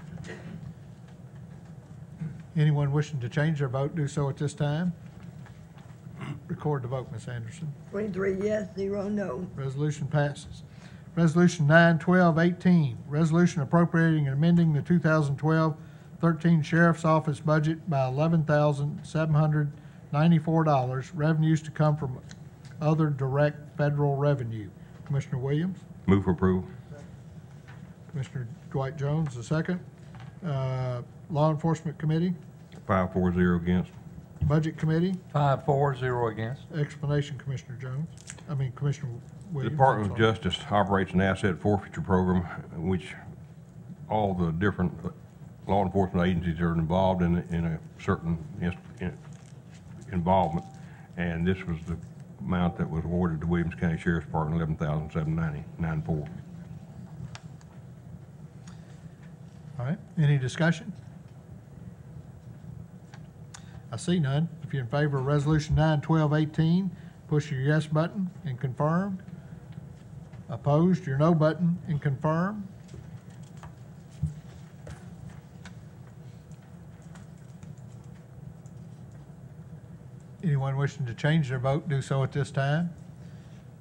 Speaker 1: Anyone wishing to change their vote, do so at this time. Record the vote, Ms. Anderson.
Speaker 4: 23 yes, 0 no.
Speaker 1: Resolution passes. Resolution 91218, resolution appropriating and amending the 2012-13 Sheriff's Office budget by $11,794, revenues to come from other direct federal revenue. Commissioner Williams?
Speaker 19: Move for approval.
Speaker 1: Commissioner Dwight Jones, the second. Law Enforcement Committee?
Speaker 19: 5-4-0 against.
Speaker 1: Budget Committee?
Speaker 20: 5-4-0 against.
Speaker 1: Explanation, Commissioner Commissioner
Speaker 19: The
Speaker 1: Williams.
Speaker 19: Department of Justice operates an asset forfeiture program in which all the different law enforcement agencies are involved in a certain involvement. And this was the amount that was awarded to Williamson County Sheriff's Department, $11,794.
Speaker 1: All right, any discussion? I see none. If you're in favor of Resolution 91218, push your yes button and confirm. Opposed, your no button and confirm. Anyone wishing to change their vote, do so at this time.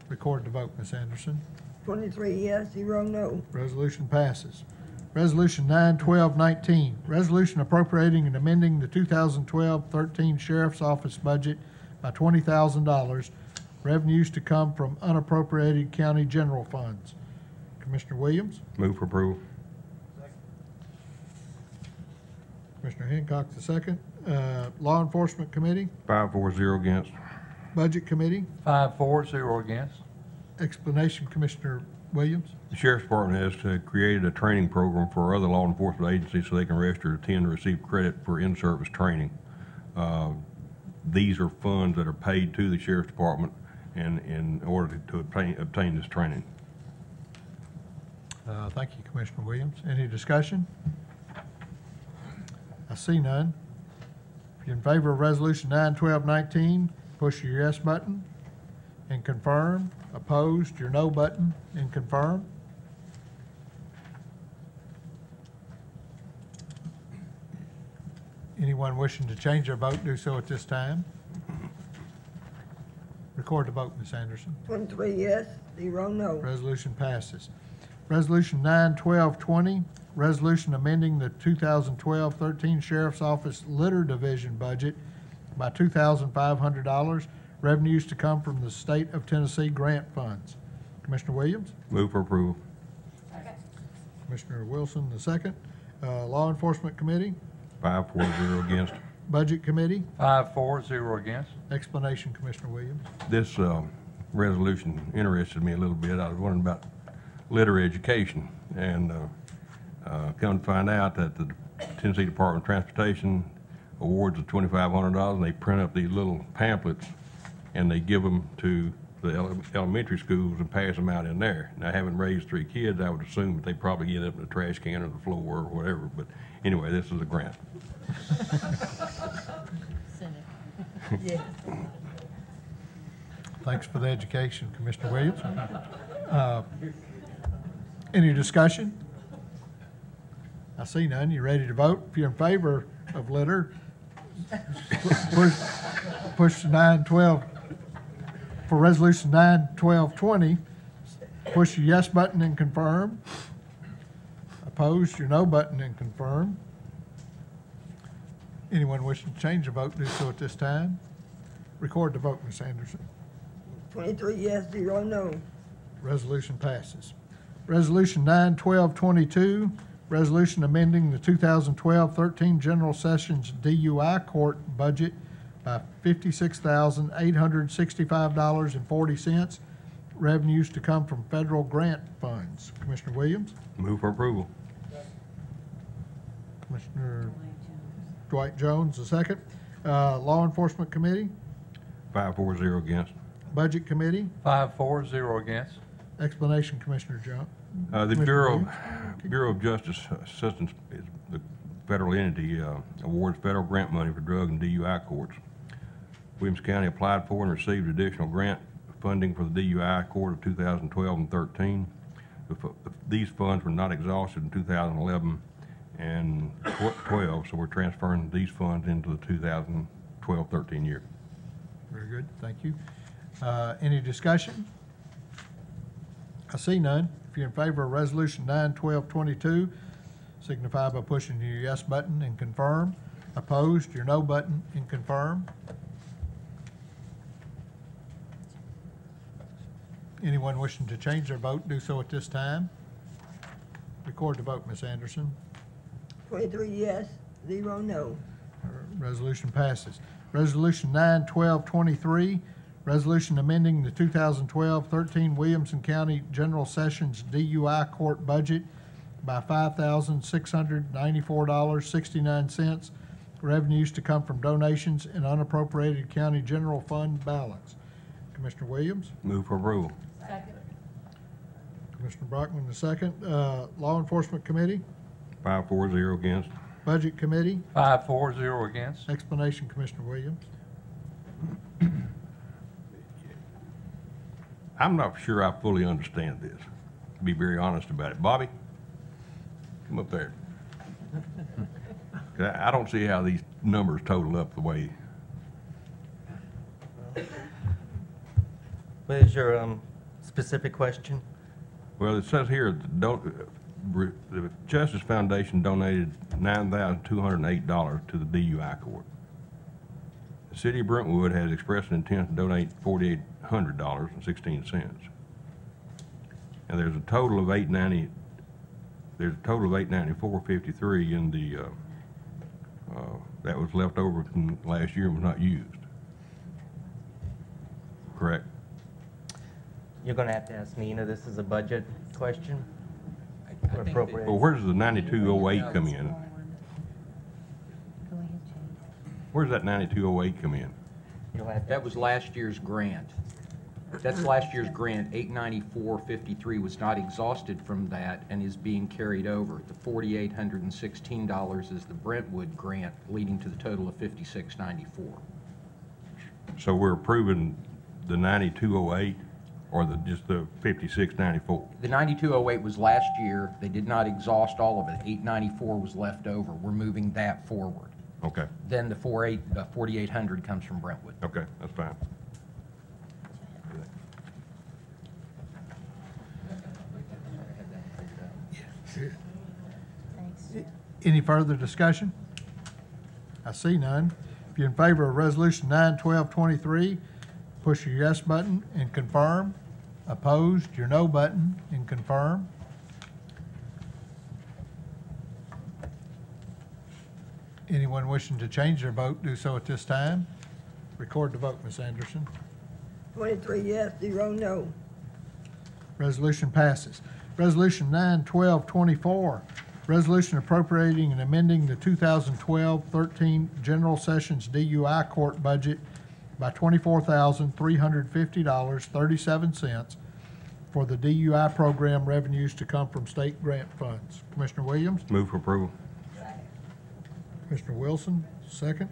Speaker 1: Record the vote, Ms. Anderson.
Speaker 4: 23 yes, 0 no.
Speaker 1: Resolution passes. Resolution 91219, resolution appropriating and amending the 2012-13 Sheriff's Office budget by $20,000, revenues to come from unappropriated county general funds. Commissioner Williams?
Speaker 19: Move for approval.
Speaker 1: Commissioner Hancock, the second. Law Enforcement Committee?
Speaker 19: 5-4-0 against.
Speaker 1: Budget Committee?
Speaker 20: 5-4-0 against.
Speaker 1: Explanation, Commissioner Williams?
Speaker 19: The Sheriff's Department has created a training program for other law enforcement agencies so they can register, attend, and receive credit for in-service training. These are funds that are paid to the Sheriff's Department in order to obtain this training.
Speaker 1: Thank you, Commissioner Williams. Any discussion? I see none. If you're in favor of Resolution 91219, push your yes button and confirm. Opposed, your no button and confirm. Anyone wishing to change their vote, do so at this time. Record the vote, Ms. Anderson.
Speaker 4: 23 yes, 0 no.
Speaker 1: Resolution passes. Resolution 91220, resolution amending the 2012-13 Sheriff's Office Litter Division budget by $2,500, revenues to come from the State of Tennessee grant funds. Commissioner Williams?
Speaker 19: Move for approval.
Speaker 1: Commissioner Wilson, the second. Law Enforcement Committee?
Speaker 19: 5-4-0 against.
Speaker 1: Budget Committee?
Speaker 6: 5-4-0 against.
Speaker 1: Explanation, Commissioner Williams.
Speaker 19: This resolution interested me a little bit. I was wondering about litter education, and come to find out that the Tennessee Department of Transportation awards of $2,500, and they print up these little pamphlets, and they give them to the elementary schools and pass them out in there. Now, having raised 3 kids, I would assume that they probably get up in the trash can or the floor or whatever, but anyway, this is a grant.
Speaker 4: Yes.
Speaker 1: Thanks for the education, Commissioner Williams. Any discussion? I see none. You ready to vote? If you're in favor of litter, push 912. For resolution 91220, push your yes button and confirm. Opposed, your no button and confirm. Anyone wishing to change their vote, do so at this time. Record the vote, Ms. Anderson.
Speaker 4: 23 yes, 0 no.
Speaker 1: Resolution passes. Resolution 91222, resolution amending the 2012-13 General Sessions DUI Court budget by $56,865.40, revenues to come from federal grant funds. Commissioner Williams?
Speaker 19: Move for approval.
Speaker 1: Commissioner Dwight Jones, the second. Law Enforcement Committee?
Speaker 19: 5-4-0 against.
Speaker 1: Budget Committee?
Speaker 6: 5-4-0 against.
Speaker 1: Explanation, Commissioner Jones.
Speaker 19: The Bureau of Justice Assistance is the federal entity, awards federal grant money for drug and DUI courts. Williamson County applied for and received additional grant funding for the DUI court of 2012 and 13. These funds were not exhausted in 2011 and 12, so we're transferring these funds into the 2012-13 year.
Speaker 1: Very good, thank you. Any discussion? I see none. If you're in favor of resolution 91222, signify by pushing your yes button and confirm. Opposed, your no button and confirm. Anyone wishing to change their vote, do so at this time. Record the vote, Ms. Anderson.
Speaker 4: 23 yes, 0 no.
Speaker 1: Resolution passes. Resolution 91223, resolution amending the 2012-13 Williamson County General Sessions DUI Court budget by $5,694.69, revenues to come from donations and unappropriated county general fund balance. Commissioner Williams?
Speaker 19: Move for approval.
Speaker 11: Second.
Speaker 1: Commissioner Brockman, the second. Law Enforcement Committee?
Speaker 19: 5-4-0 against.
Speaker 1: Budget Committee?
Speaker 6: 5-4-0 against.
Speaker 1: Explanation, Commissioner Williams.
Speaker 19: I'm not sure I fully understand this, to be very honest about it. Bobby, come up there. 'Cause I don't see how these numbers total up the way.
Speaker 5: What is your specific question?
Speaker 19: Well, it says here, the Justice Foundation donated $9,208 to the DUI court. The city of Brentwood has expressed an intent to donate $4,800.16. And there's a total of $894.53 in the that was left over from last year and was not used. Correct?
Speaker 5: You're going to have to ask Nina. This is a budget question. Appropriate.
Speaker 19: Well, where does the 9208 come in?
Speaker 11: Go ahead, Jane.
Speaker 19: Where does that 9208 come in?
Speaker 22: That was last year's grant. That's last year's grant. 894.53 was not exhausted from that and is being carried over. The $4,816 is the Brentwood grant, leading to the total of $56.94.
Speaker 19: So we're approving the 9208 or just the 5694?
Speaker 22: The 9208 was last year. They did not exhaust all of it. 894 was left over. We're moving that forward.
Speaker 19: Okay.
Speaker 22: Then the 4,800 comes from Brentwood.
Speaker 19: Okay, that's fine.
Speaker 1: Any further discussion? I see none. If you're in favor of Resolution 91223, push your yes button and confirm. Opposed, your no button and confirm. Anyone wishing to change their vote, do so at this time. Record the vote, Ms. Anderson.
Speaker 4: 23 yes, 0 no.
Speaker 1: Resolution passes. Resolution 91224, resolution appropriating and amending the 2012-13 General Sessions DUI Court budget by $24,350.37 for the DUI program revenues to come from state grant funds. Commissioner Williams?
Speaker 19: Move for approval.
Speaker 1: Commissioner Wilson, second.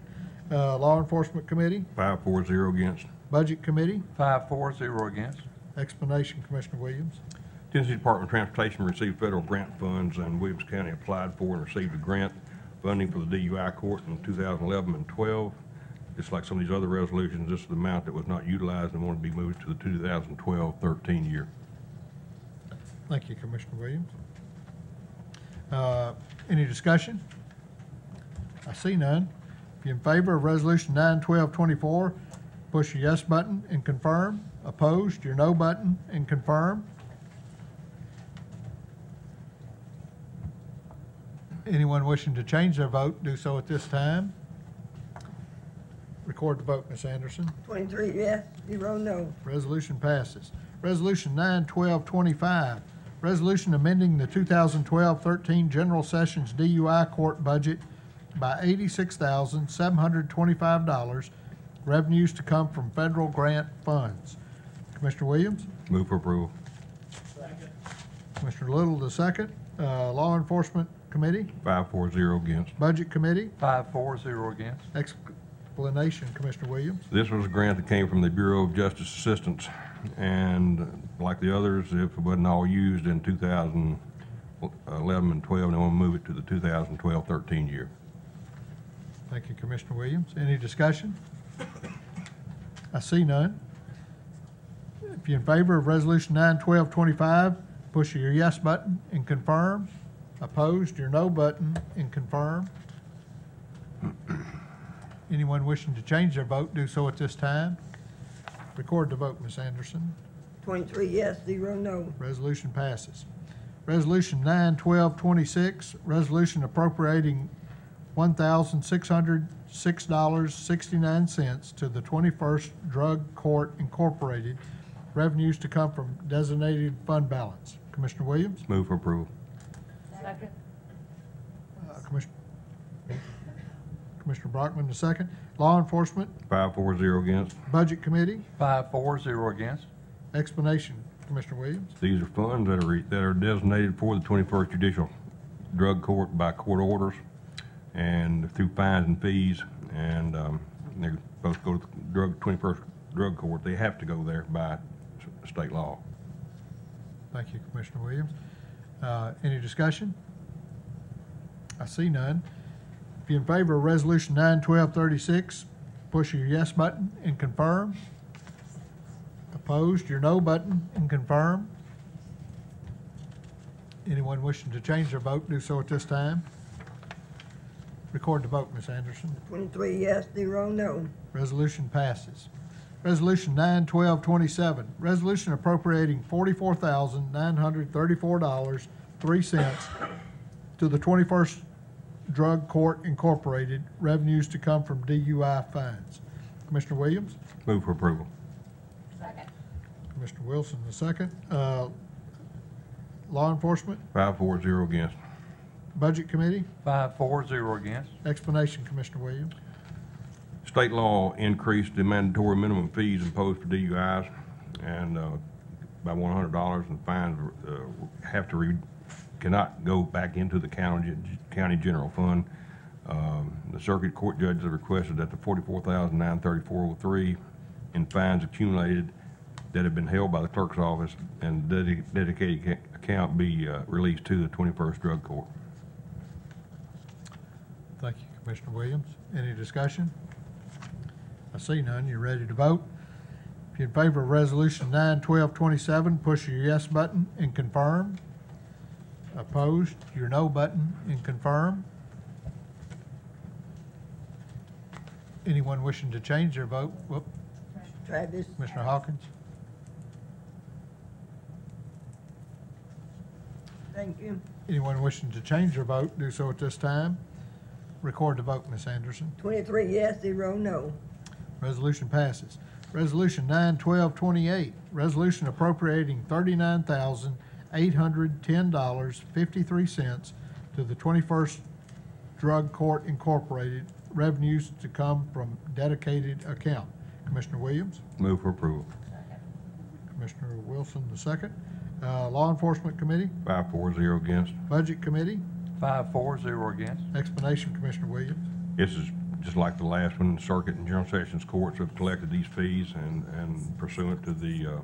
Speaker 1: Law Enforcement Committee?
Speaker 19: 5-4-0 against.
Speaker 1: Budget Committee?
Speaker 22: 5-4-0 against.
Speaker 1: Explanation, Commissioner Williams.
Speaker 19: Tennessee Department of Transportation received federal grant funds, and Williamson County applied for and received a grant funding for the DUI court in 2011 and 12. Just like some of these other resolutions, this is the amount that was not utilized and wanted to be moved to the 2012-13 year.
Speaker 1: Thank you, Commissioner Williams. Any discussion? I see none. If you're in favor of Resolution 91224, push your yes button and confirm. Opposed, your no button and confirm. Anyone wishing to change their vote, do so at this time. Record the vote, Ms. Anderson.
Speaker 4: 23 yes, 0 no.
Speaker 1: Resolution passes. Resolution 91225, resolution amending the 2012-13 General Sessions DUI Court budget by $86,725, revenues to come from federal grant funds. Commissioner Williams?
Speaker 19: Move for approval.
Speaker 1: Second. Commissioner Little, the second. Law Enforcement Committee?
Speaker 19: 5-4-0 against.
Speaker 1: Budget Committee?
Speaker 22: 5-4-0 against.
Speaker 1: Explanation, Commissioner Williams.
Speaker 19: This was a grant that came from the Bureau of Justice Assistance, and like the others, if it wasn't all used in 2011 and 12, they want to move it to the 2012-13 year.
Speaker 1: Thank you, Commissioner Williams. Any discussion? I see none. If you're in favor of Resolution 91225, push your yes button and confirm. Opposed, your no button and confirm. Anyone wishing to change their vote, do so at this time. Record the vote, Ms. Anderson.
Speaker 4: 23 yes, 0 no.
Speaker 1: Resolution passes. Resolution 91226, resolution appropriating $1,606.69 to the 21st Drug Court Incorporated, revenues to come from designated fund balance. Commissioner Williams?
Speaker 19: Move for approval.
Speaker 12: Second.
Speaker 1: Commissioner Brockman, the second. Law Enforcement?
Speaker 19: 5-4-0 against.
Speaker 1: Budget Committee?
Speaker 22: 5-4-0 against.
Speaker 1: Explanation, Commissioner Williams.
Speaker 19: These are funds that are designated for the 21st Judicial Drug Court by court orders and through fines and fees, and they're supposed to go to the 21st Drug Court. They have to go there by state law.
Speaker 1: Thank you, Commissioner Williams. Any discussion? I see none. If you're in favor of Resolution 91236, push your yes button and confirm. Opposed, your no button and confirm. Anyone wishing to change their vote, do so at this time. Record the vote, Ms. Anderson.
Speaker 4: 23 yes, 0 no.
Speaker 1: Resolution passes. Resolution 91227, resolution appropriating $44,934.03 to the 21st Drug Court Incorporated, revenues to come from DUI fines. Commissioner Williams?
Speaker 19: Move for approval.
Speaker 12: Second.
Speaker 1: Commissioner Wilson, the second. Law Enforcement?
Speaker 19: 5-4-0 against.
Speaker 1: Budget Committee?
Speaker 22: 5-4-0 against.
Speaker 1: Explanation, Commissioner Williams.
Speaker 19: State law increased the mandatory minimum fees imposed for DUIs and by $100, and fines cannot go back into the county general fund. The circuit court judges have requested that the $44,934.03 in fines accumulated that have been held by the clerk's office and dedicated account be released to the 21st Drug Court.
Speaker 1: Thank you, Commissioner Williams. Any discussion? I see none. You're ready to vote. If you're in favor of Resolution 91227, push your yes button and confirm. Opposed, your no button, and confirm. Anyone wishing to change their vote? Whoop.
Speaker 4: Travis.
Speaker 1: Commissioner Hawkins?
Speaker 4: Thank you.
Speaker 1: Anyone wishing to change their vote, do so at this time. Record the vote, Ms. Anderson.
Speaker 4: 23 yes, 0 no.
Speaker 1: Resolution passes. Resolution 91228, resolution appropriating $39,810.53 to the 21st Drug Court Incorporated, revenues to come from dedicated account. Commissioner Williams?
Speaker 19: Move for approval.
Speaker 1: Commissioner Wilson, the second. Law Enforcement Committee?
Speaker 19: 5-4-0 against.
Speaker 1: Budget Committee?
Speaker 22: 5-4-0 against.
Speaker 1: Explanation, Commissioner Williams.
Speaker 19: This is just like the last one. Circuit and General Sessions Courts have collected these fees and pursuant to the,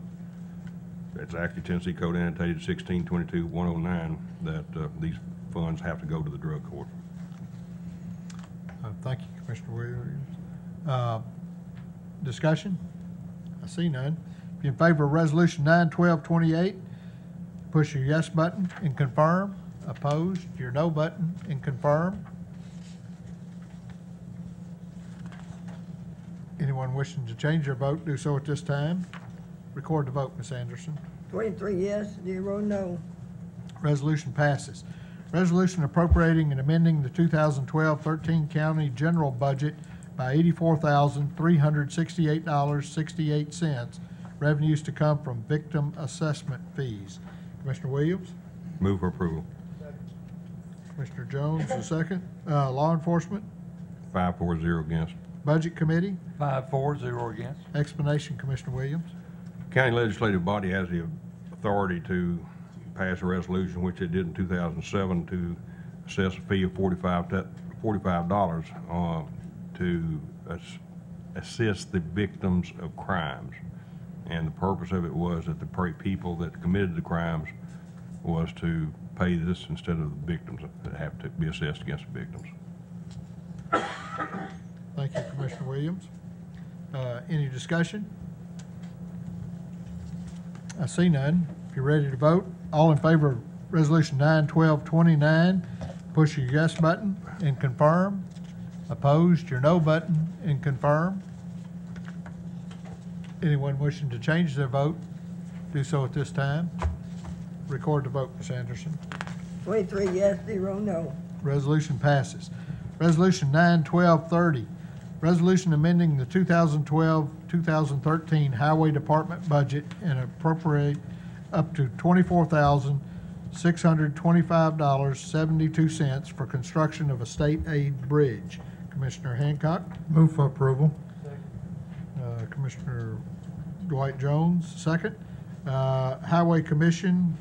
Speaker 19: it's actually Tennessee Code annotated 1622-109, that these funds have to go to the drug court.
Speaker 1: Thank you, Commissioner Williams. Discussion? I see none. If you're in favor of Resolution 91228, push your yes button and confirm. Opposed, your no button and confirm. Anyone wishing to change their vote, do so at this time. Record the vote, Ms. Anderson.
Speaker 4: 23 yes, 0 no.
Speaker 1: Resolution passes. Resolution appropriating and amending the 2012-13 county general budget by $84,368.68. Revenues to come from victim assessment fees. Commissioner Williams?
Speaker 19: Move for approval.
Speaker 1: Commissioner Jones, the second. Law Enforcement?
Speaker 19: 5-4-0 against.
Speaker 1: Budget Committee?
Speaker 22: 5-4-0 against.
Speaker 1: Explanation, Commissioner Williams.
Speaker 19: County legislative body has the authority to pass a resolution, which it did in 2007, to assess a fee of $45 to assist the victims of crimes. And the purpose of it was that the people that committed the crimes was to pay this instead of the victims that have to be assessed against the victims.
Speaker 1: Thank you, Commissioner Williams. Any discussion? I see none. If you're ready to vote, all in favor of Resolution 91229, push your yes button and confirm. Opposed, your no button and confirm. Anyone wishing to change their vote, do so at this time. Record the vote, Ms. Anderson.
Speaker 4: 23 yes, 0 no.
Speaker 1: Resolution passes. Resolution 91230, resolution amending the 2012-2013 Highway Department budget and appropriate up to $24,625.72 for construction of a state aid bridge. Commissioner Hancock?
Speaker 21: Move for approval.
Speaker 1: Commissioner Dwight Jones, second. Highway Commission,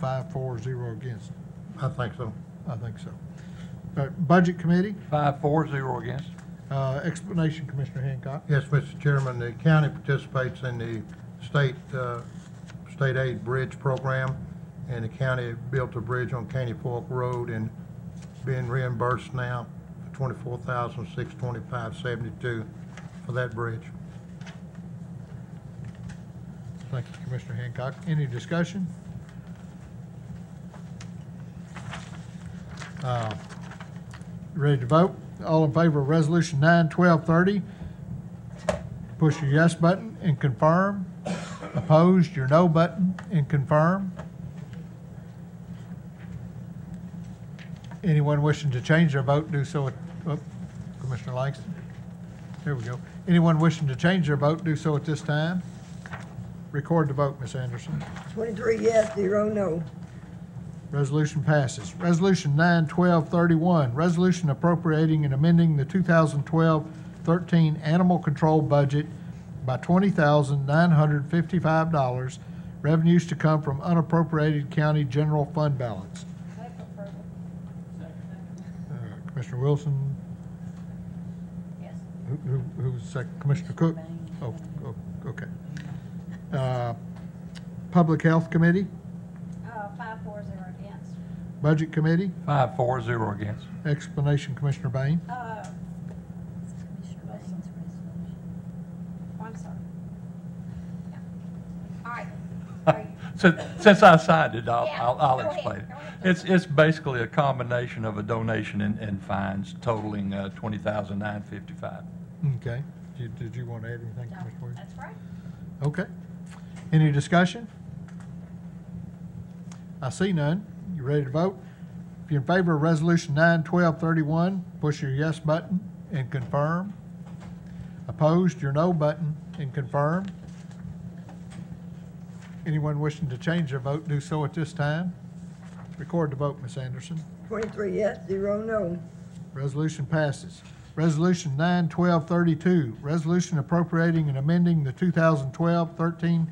Speaker 1: 5-4-0 against.
Speaker 21: I think so.
Speaker 1: I think so. Budget Committee?
Speaker 22: 5-4-0 against.
Speaker 1: Explanation, Commissioner Hancock.
Speaker 21: Yes, Mr. Chairman, the county participates in the state aid bridge program, and the county built a bridge on Caney Fork Road and being reimbursed now for $24,625.72 for that bridge.
Speaker 1: Thank you, Commissioner Hancock. Any discussion? Ready to vote? All in favor of Resolution 91230, push your yes button and confirm. Opposed, your no button and confirm. Anyone wishing to change their vote, do so at, Commissioner Langston. There we go. Anyone wishing to change their vote, do so at this time. Record the vote, Ms. Anderson.
Speaker 4: 23 yes, 0 no.
Speaker 1: Resolution passes. Resolution 91231, resolution appropriating and amending the 2012-13 animal control budget by $20,955, revenues to come from unappropriated county general fund balance. Commissioner Wilson?
Speaker 11: Yes.
Speaker 1: Who's second? Commissioner Cook? Oh, okay. Public Health Committee?
Speaker 15: 5-4-0 against.
Speaker 1: Budget Committee?
Speaker 22: 5-4-0 against.
Speaker 1: Explanation, Commissioner Bain.
Speaker 11: Commissioner Bain's resolution.
Speaker 15: Oh, I'm sorry. Yeah. All right.
Speaker 7: Since I signed it, I'll explain it. It's basically a combination of a donation and fines totaling $20,955.
Speaker 1: Okay. Did you want to add anything,
Speaker 11: No,
Speaker 1: Commissioner Williams?
Speaker 11: that's right.
Speaker 1: Okay. Any discussion? I see none. You ready to vote? If you're in favor of Resolution 9/12/31, push your yes button and confirm. Opposed, your no button and confirm. Anyone wishing to change their vote, do so at this time. Record the vote, Ms. Anderson.
Speaker 4: 23 yes, 0 no.
Speaker 1: Resolution passes. Resolution 9/12/32, resolution appropriating and amending the 2012-13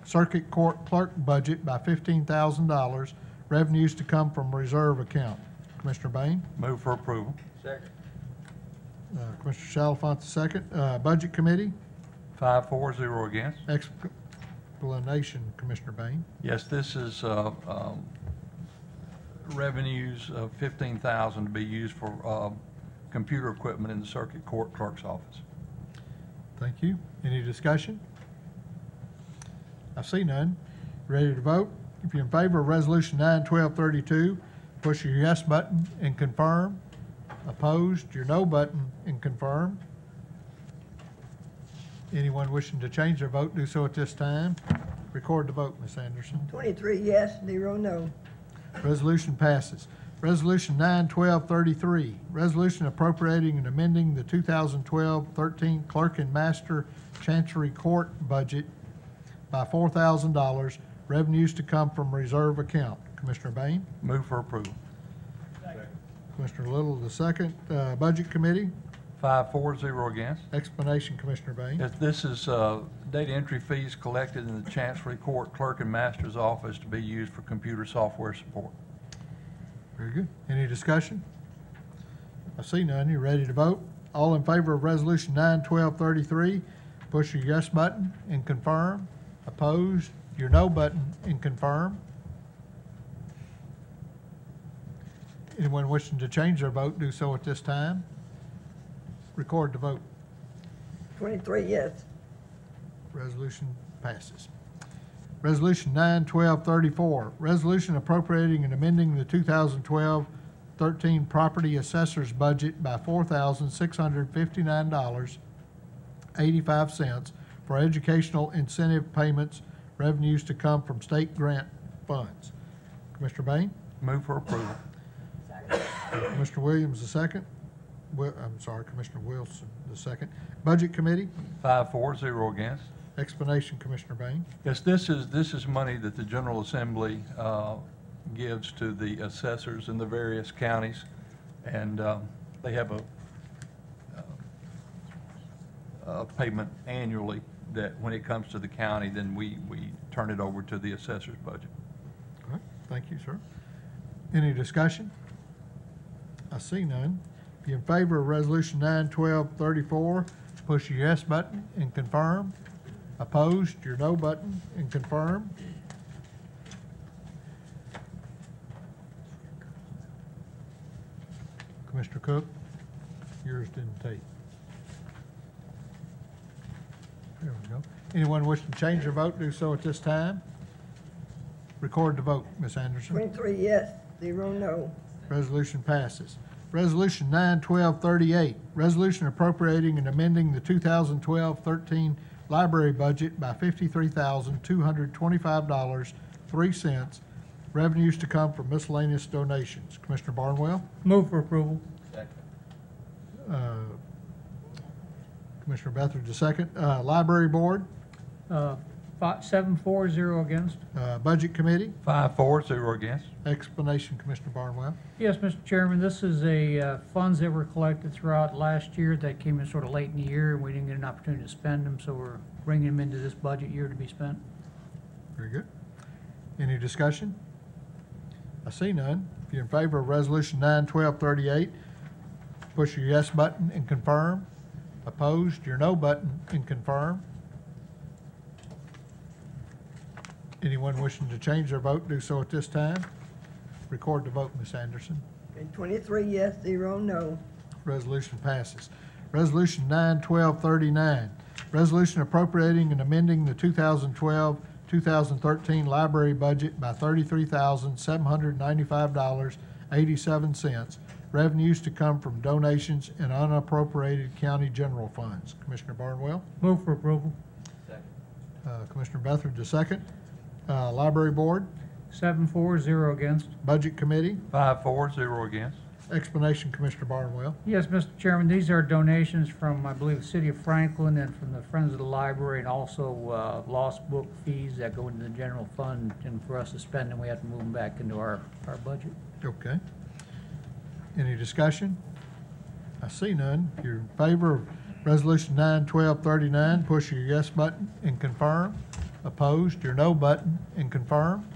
Speaker 1: Circuit Court Clerk budget by $15,000, revenues to come from reserve account. Commissioner Bain?
Speaker 7: Move for approval.
Speaker 20: Second.
Speaker 1: Commissioner Chalfant, second. Budget Committee?
Speaker 7: 5-4, 0 against.
Speaker 1: Explanation, Commissioner Bain.
Speaker 7: Yes, this is revenues of $15,000 to be used for computer equipment in the Circuit Court Clerk's office.
Speaker 1: Thank you. Any discussion? I see none. Ready to vote? If you're in favor of Resolution 9/12/32, push your yes button and confirm. Opposed, your no button and confirm. Anyone wishing to change their vote, do so at this time. Record the vote, Ms. Anderson.
Speaker 4: 23 yes, 0 no.
Speaker 1: Resolution passes. Resolution 9/12/33, resolution appropriating and amending the 2012-13 Clerk and Master Chancery Court budget by $4,000, revenues to come from reserve account. Commissioner Bain?
Speaker 7: Move for approval.
Speaker 1: Commissioner Little, the second. Budget Committee?
Speaker 7: 5-4, 0 against.
Speaker 1: Explanation, Commissioner Bain.
Speaker 7: Yes, this is data entry fees collected in the Chancery Court Clerk and Master's office to be used for computer software support.
Speaker 1: Very good. Any discussion? I see none. You ready to vote? All in favor of Resolution 9/12/33, push your yes button and confirm. Opposed, your no button and confirm. Anyone wishing to change their vote, do so at this time. Record the vote.
Speaker 4: 23 yes.
Speaker 1: Resolution passes. Resolution 9/12/34, resolution appropriating and amending the 2012-13 property assessor's budget by $4,659.85 for educational incentive payments, revenues to come from state grant funds. Commissioner Bain?
Speaker 7: Move for approval.
Speaker 1: Commissioner Williams, the second. Commissioner Wilson, the second. Budget Committee?
Speaker 7: 5-4, 0 against.
Speaker 1: Explanation, Commissioner Bain.
Speaker 7: Yes, this is money that the General Assembly gives to the assessors in the various counties, and they have a payment annually that when it comes to the county, then we turn it over to the assessor's budget.
Speaker 1: All right, thank you, sir. Any discussion? I see none. If you're in favor of Resolution 9/12/34, push your yes button and confirm. Opposed, your no button and confirm. Commissioner Cook, yours didn't take. There we go. Anyone wishing to change their vote, do so at this time. Record the vote, Ms. Anderson.
Speaker 4: 23 yes, 0 no.
Speaker 1: Resolution passes. Resolution 9/12/38, resolution appropriating and amending the 2012-13 library budget by $53,225.03, revenues to come from miscellaneous donations. Commissioner Barnwell?
Speaker 10: Move for approval.
Speaker 1: Commissioner Beathard, the second. Library Board?
Speaker 10: 7-4, 0 against.
Speaker 1: Budget Committee?
Speaker 7: 5-4, 0 against.
Speaker 1: Explanation, Commissioner Barnwell.
Speaker 10: Yes, Mr. Chairman, this is funds that were collected throughout last year that came in sort of late in the year, and we didn't get an opportunity to spend them, so we're bringing them into this budget year to be spent.
Speaker 1: Very good. Any discussion? I see none. If you're in favor of Resolution 9/12/38, push your yes button and confirm. Opposed, your no button and confirm. Anyone wishing to change their vote, do so at this time. Record the vote, Ms. Anderson.
Speaker 4: And 23 yes, 0 no.
Speaker 1: Resolution passes. Resolution 9/12/39, resolution appropriating and amending the 2012 2013 library budget by $33,795.87. Revenues to come from donations and unappropriated county general funds. Commissioner Barnwell?
Speaker 10: Move for approval.
Speaker 1: Commissioner Beathard, the second. Library Board?
Speaker 10: 7-4, 0 against.
Speaker 1: Budget Committee?
Speaker 7: 5-4, 0 against.
Speaker 1: Explanation, Commissioner Barnwell.
Speaker 10: Yes, Mr. Chairman, these are donations from, I believe, the City of Franklin and from the Friends of the Library, and also lost book fees that go into the general fund, and for us to spend them, we have to move them back into our budget.
Speaker 1: Okay. Any discussion? I see none. If you're in favor of Resolution 9/1239, push your yes button and confirm. Opposed, your no button and confirm.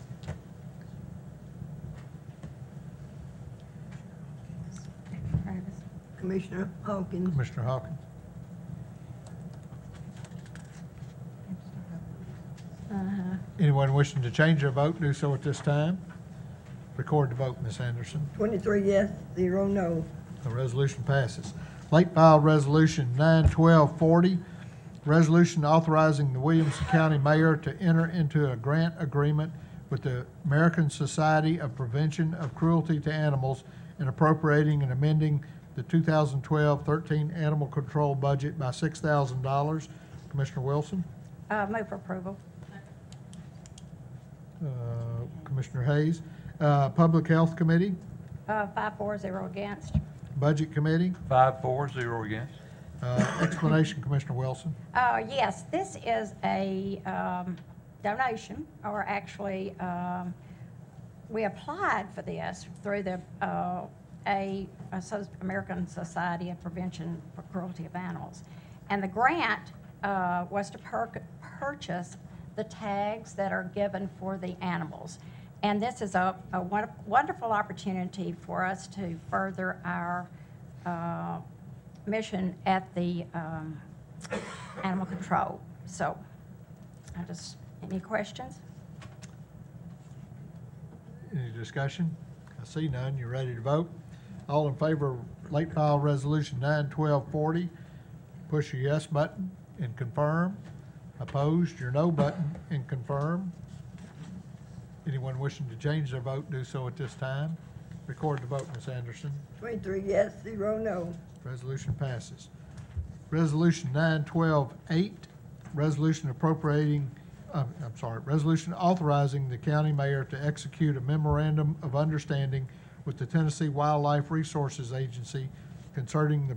Speaker 4: Commissioner Hawkins.
Speaker 1: Commissioner Hawkins. Anyone wishing to change their vote, do so at this time. Record the vote, Ms. Anderson.
Speaker 4: 23 yes, 0 no.
Speaker 1: The resolution passes. Late filed resolution 9/1240, resolution authorizing the Williamson County Mayor to enter into a grant agreement with the American Society of Prevention of Cruelty to Animals and appropriating and amending the 2012-13 animal control budget by $6,000. Commissioner Wilson?
Speaker 9: Move for approval.
Speaker 1: Commissioner Hayes? Public Health Committee?
Speaker 9: 5-4, 0 against.
Speaker 1: Budget Committee?
Speaker 7: 5-4, 0 against.
Speaker 1: Explanation, Commissioner Wilson.
Speaker 9: Yes, this is a donation, or actually, we applied for this through the American Society of Prevention for Cruelty of Animals. And the grant was to purchase the tags that are given for the animals. And this is a wonderful opportunity for us to further our mission at the animal control. So, any questions?
Speaker 1: Any discussion? I see none. You ready to vote? All in favor of late file resolution 9/1240, push your yes button and confirm. Opposed, your no button and confirm. Anyone wishing to change their vote, do so at this time. Record the vote, Ms. Anderson.
Speaker 4: 23 yes, 0 no.
Speaker 1: Resolution passes. Resolution 9/12-8, resolution resolution authorizing the county mayor to execute a memorandum of understanding with the Tennessee Wildlife Resources Agency concerning the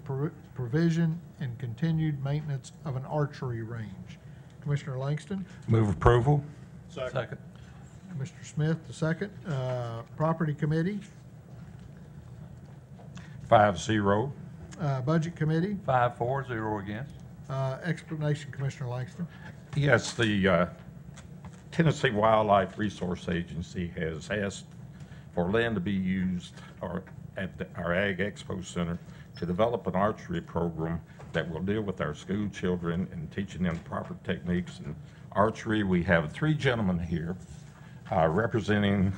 Speaker 1: provision and continued maintenance of an archery range. Commissioner Langston?
Speaker 7: Move approval.
Speaker 1: Second. Commissioner Smith, the second. Property Committee?
Speaker 7: 5-0.
Speaker 1: Budget Committee?
Speaker 7: 5-4, 0 against.
Speaker 19: Explanation, Commissioner Langston. Yes, the Tennessee Wildlife Resource Agency has asked for land to be used at our Ag Expo Center to develop an archery program that will deal with our school children and teaching them proper techniques in archery. We have three gentlemen here representing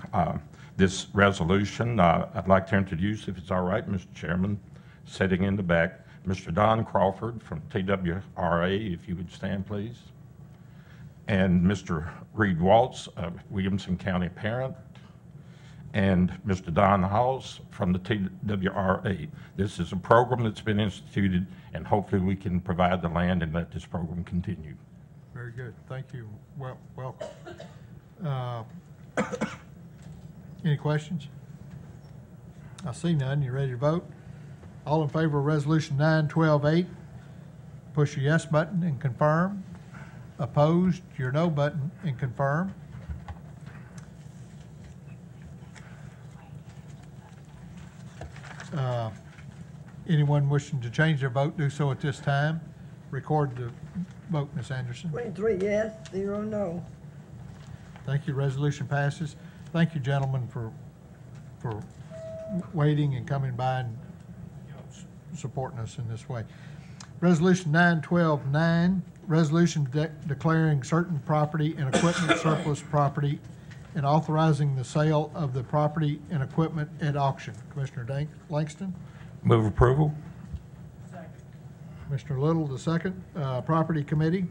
Speaker 19: this resolution. I'd like to introduce, if it's all right, Mr. Chairman, sitting in the back, Mr. Don Crawford from TWRA, if you would stand, please, and Mr. Reed Waltz of Williamson County Parent, and Mr. Don House from the TWRA. This is a program that's been instituted, and hopefully we can provide the land and let this program continue.
Speaker 1: Very good. Thank you. Welcome. Any questions? I see none. You ready to vote? All in favor of Resolution 9/12-8, push your yes button and confirm. Opposed, your no button and confirm. Anyone wishing to change their vote, do so at this time. Record the vote, Ms. Anderson.
Speaker 4: 23 yes, 0 no.
Speaker 1: Thank you. Resolution passes. Thank you, gentlemen, for waiting and coming by and supporting us in this way. Resolution 9/12-9, resolution declaring certain property and equipment surplus property and authorizing the sale of the property and equipment at auction. Commissioner Langston?
Speaker 7: Move approval.
Speaker 1: Commissioner Little, the second. Property Committee?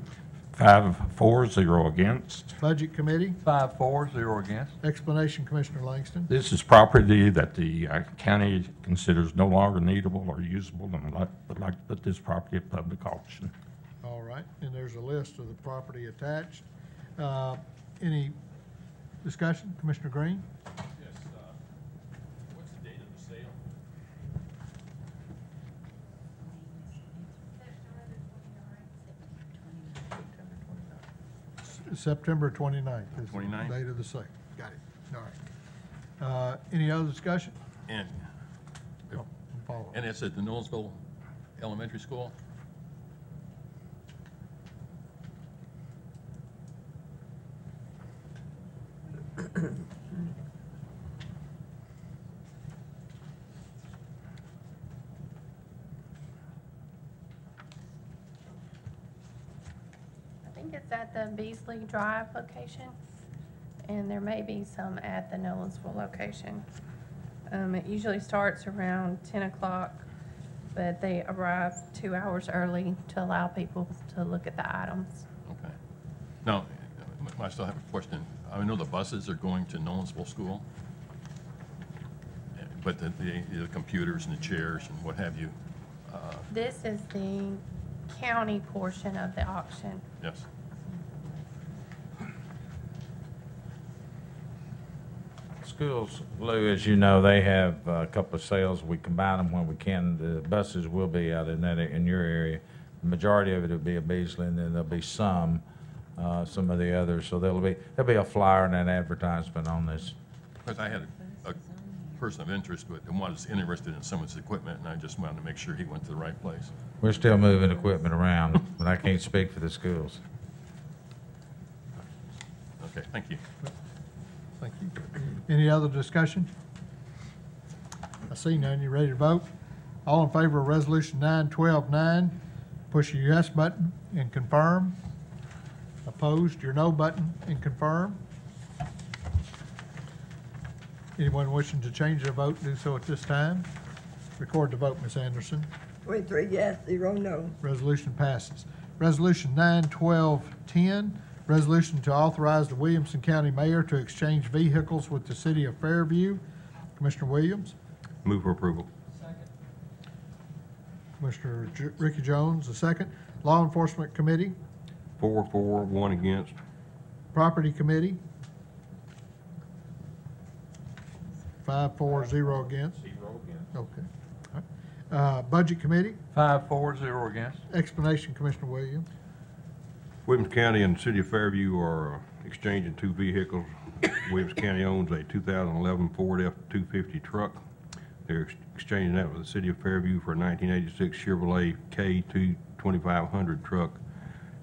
Speaker 7: 5 for, 0 against.
Speaker 1: Budget Committee,
Speaker 7: 5 for, 0 against.
Speaker 1: explanation, Commissioner Langston.
Speaker 7: This is property that the county considers no longer needable or usable, and would like to put this property at public auction.
Speaker 1: All right, and there's a list of the property attached. Any discussion, Commissioner Green?
Speaker 7: Yes, what's the date of the sale?
Speaker 1: September 29th is the
Speaker 13: 29th?
Speaker 1: date of the sale. Got it. All right. Any other discussion?
Speaker 13: And,
Speaker 1: Follow.
Speaker 13: and it's at the Nolensville Elementary School?
Speaker 14: I think it's at the Beasley Drive location, and there may be some at the Nolensville location. It usually starts around 10 o'clock, but they arrive 2 hours early to allow people to look at the items.
Speaker 13: Okay. Now, I still have a question. I know the buses are going to Nolensville School, but the computers and the chairs and what have you.
Speaker 14: This is the county portion of the auction.
Speaker 13: Yes.
Speaker 6: Schools, Lou, as you know, they have a couple of sales. We combine them when we can. The buses will be out in your area. The majority of it will be at Beasley, and then there'll be some of the others. So there'll be a flyer and an advertisement on this.
Speaker 13: Because I had a person of interest with and was interested in some of his equipment, and I just wanted to make sure he went to the right place.
Speaker 6: We're still moving equipment around, but I can't speak for the schools.
Speaker 13: Okay, thank you.
Speaker 1: Thank you. Any other discussion? I see none. You ready to vote? All in favor of Resolution 912-9, push your yes button and confirm. Opposed, your no button and confirm. Anyone wishing to change their vote, do so at this time. Record the vote, Ms. Anderson.
Speaker 4: 23 yes, 0 no.
Speaker 1: Resolution passes. Resolution 912-10, resolution to authorize the Williamson County Mayor to exchange vehicles with the City of Fairview. Commissioner Williams.
Speaker 19: Move for approval.
Speaker 1: Commissioner Ricky Jones, the second. Law Enforcement Committee.
Speaker 19: 4 for, 1 against.
Speaker 1: Property Committee. 5 for, 0 against.
Speaker 7: 0 against.
Speaker 1: Okay. All right. Budget Committee.
Speaker 7: 5 for, 0 against.
Speaker 1: Explanation, Commissioner Williams.
Speaker 19: Williams County and the City of Fairview are exchanging 2 vehicles. Williams County owns a 2011 Ford F-250 truck. They're exchanging that with the City of Fairview for a 1986 Chevrolet K2 truck.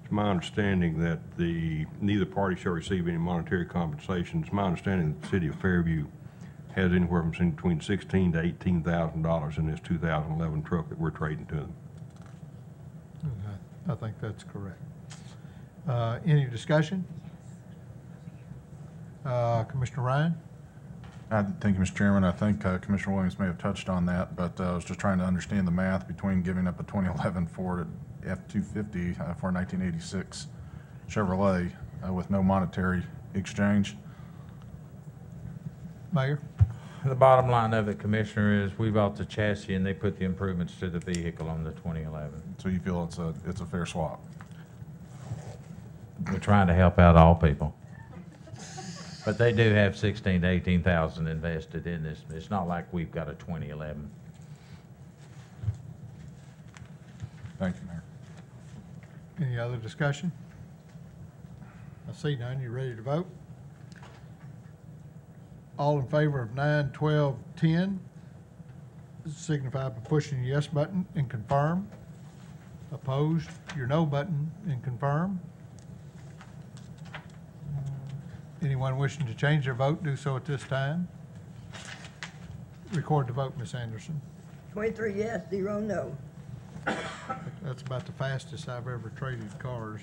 Speaker 19: It's my understanding that neither party shall receive any monetary compensation. It's my understanding that the City of Fairview has anywhere from between $16,000 to $18,000 in this 2011 truck that we're trading to them.
Speaker 1: I think that's correct. Any discussion? Commissioner Ryan?
Speaker 23: Thank you, Mr. Chairman. I think Commissioner Williams may have touched on that, but I was just trying to understand the math between giving up a 2011 Ford F-250 for a 1986 Chevrolet with no monetary exchange.
Speaker 1: Mayor?
Speaker 6: The bottom line of it, Commissioner, is we bought the chassis and they put the improvements to the vehicle on the 2011.
Speaker 23: So you feel it's a fair swap?
Speaker 6: We're trying to help out all people. But they do have $16,000 to $18,000 invested in this. It's not like we've got a 2011.
Speaker 23: Thank you, Mayor.
Speaker 1: Any other discussion? I see none. You ready to vote? All in favor of 9, 12, 10, signify by pushing your yes button and confirm. Opposed, your no button and confirm. Anyone wishing to change their vote, do so at this time. Record the vote, Ms. Anderson.
Speaker 4: 23 yes, 0 no.
Speaker 1: That's about the fastest I've ever traded cars.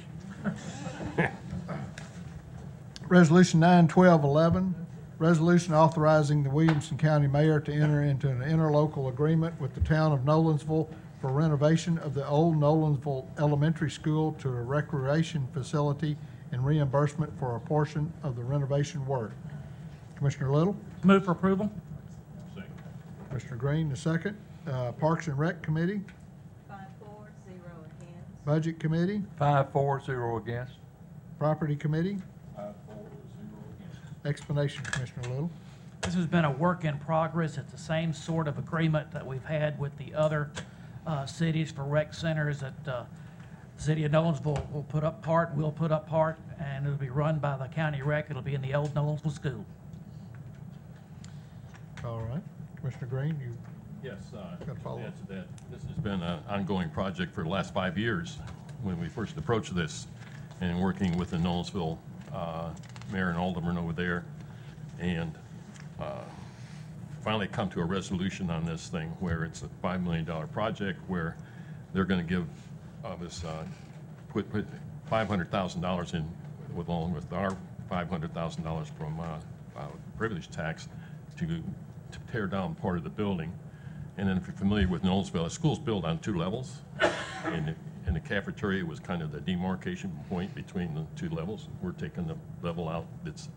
Speaker 1: Resolution 912-11, resolution authorizing the Williamson County Mayor to enter into an interlocal agreement with the town of Nolensville for renovation of the old Nolensville Elementary School to a recreation facility and reimbursement for a portion of the renovation work. Commissioner Little?
Speaker 2: Move for approval.
Speaker 1: Commissioner Green, the second. Parks and Rec Committee?
Speaker 12: 5-4, 0 against.
Speaker 1: Budget Committee?
Speaker 7: 5-4, 0 against.
Speaker 1: Property Committee? Explanation, Commissioner Little.
Speaker 2: This has been a work in progress. It's the same sort of agreement that we've had with the other cities for rec centers that the city of Nolensville will put up part, we'll put up part, and it'll be run by the county rec. It'll be in the old Nolensville school.
Speaker 1: All right. Commissioner Green, you
Speaker 13: Yes,
Speaker 1: got a follow-up?
Speaker 13: add to that. This has been an ongoing project for the last 5 years when we first approached this, and working with the Nolensville mayor and alderman over there, and finally come to a resolution on this thing where it's a $5 million project where they're going to give us put $500,000 in along with our $500,000 from privilege tax to tear down part of the building. And then if you're familiar with Nolensville, the school's built on 2 levels. And the cafeteria was kind of the demarcation point between the 2 levels. We're taking the level out that's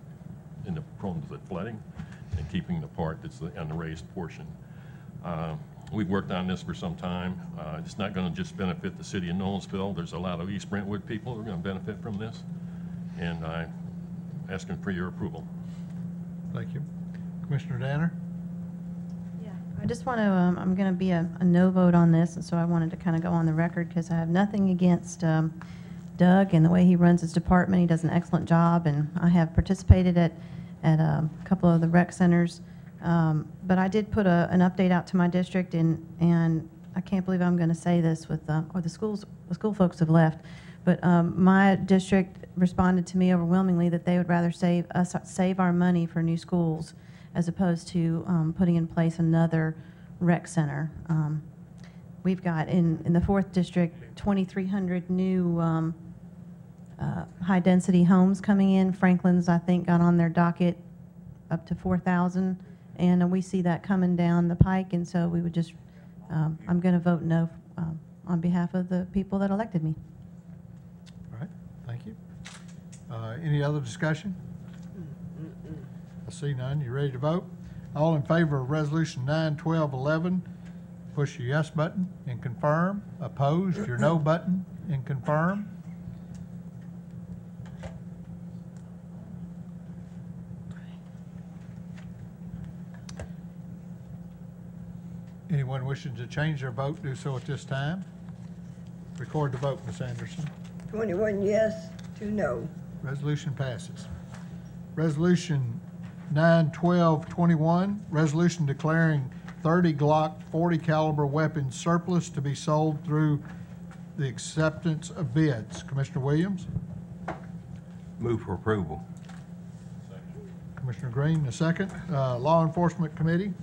Speaker 13: prone to the flooding and keeping the part that's on the raised portion. We've worked on this for some time. It's not going to just benefit the city of Nolensville. There's a lot of East Brentwood people who are going to benefit from this. And I'm asking for your approval.
Speaker 1: Thank you. Commissioner Danner?
Speaker 15: I just want to, I'm going to be a no vote on this, and so I wanted to kind of go on the record because I have nothing against Doug and the way he runs his department. He does an excellent job, and I have participated at a couple of the rec centers. But I did put an update out to my district, and I can't believe I'm going to say this with, or the school folks have left, but my district responded to me overwhelmingly that they would rather save our money for new schools as opposed to putting in place another rec center. We've got in the 4th district 2,300 new high-density homes coming in. Franklin's, I think, got on their docket up to 4,000, and we see that coming down the pike, and so we would just, I'm going to vote no on behalf of the people that elected me.
Speaker 1: All right, thank you. Any other discussion? I see none. You ready to vote? All in favor of Resolution 9, 12, 11, push your yes button and confirm. Opposed, your no button and confirm. Anyone wishing to change their vote, do so at this time. Record the vote, Ms. Anderson.
Speaker 4: 21 yes, 2 no.
Speaker 1: Resolution passes. Resolution 9/12/21, resolution declaring 30 Glock 40 caliber weapons surplus to be sold through the acceptance of bids. Commissioner Williams?
Speaker 19: Move for approval.
Speaker 1: Commissioner Green, the second. Law Enforcement Committee?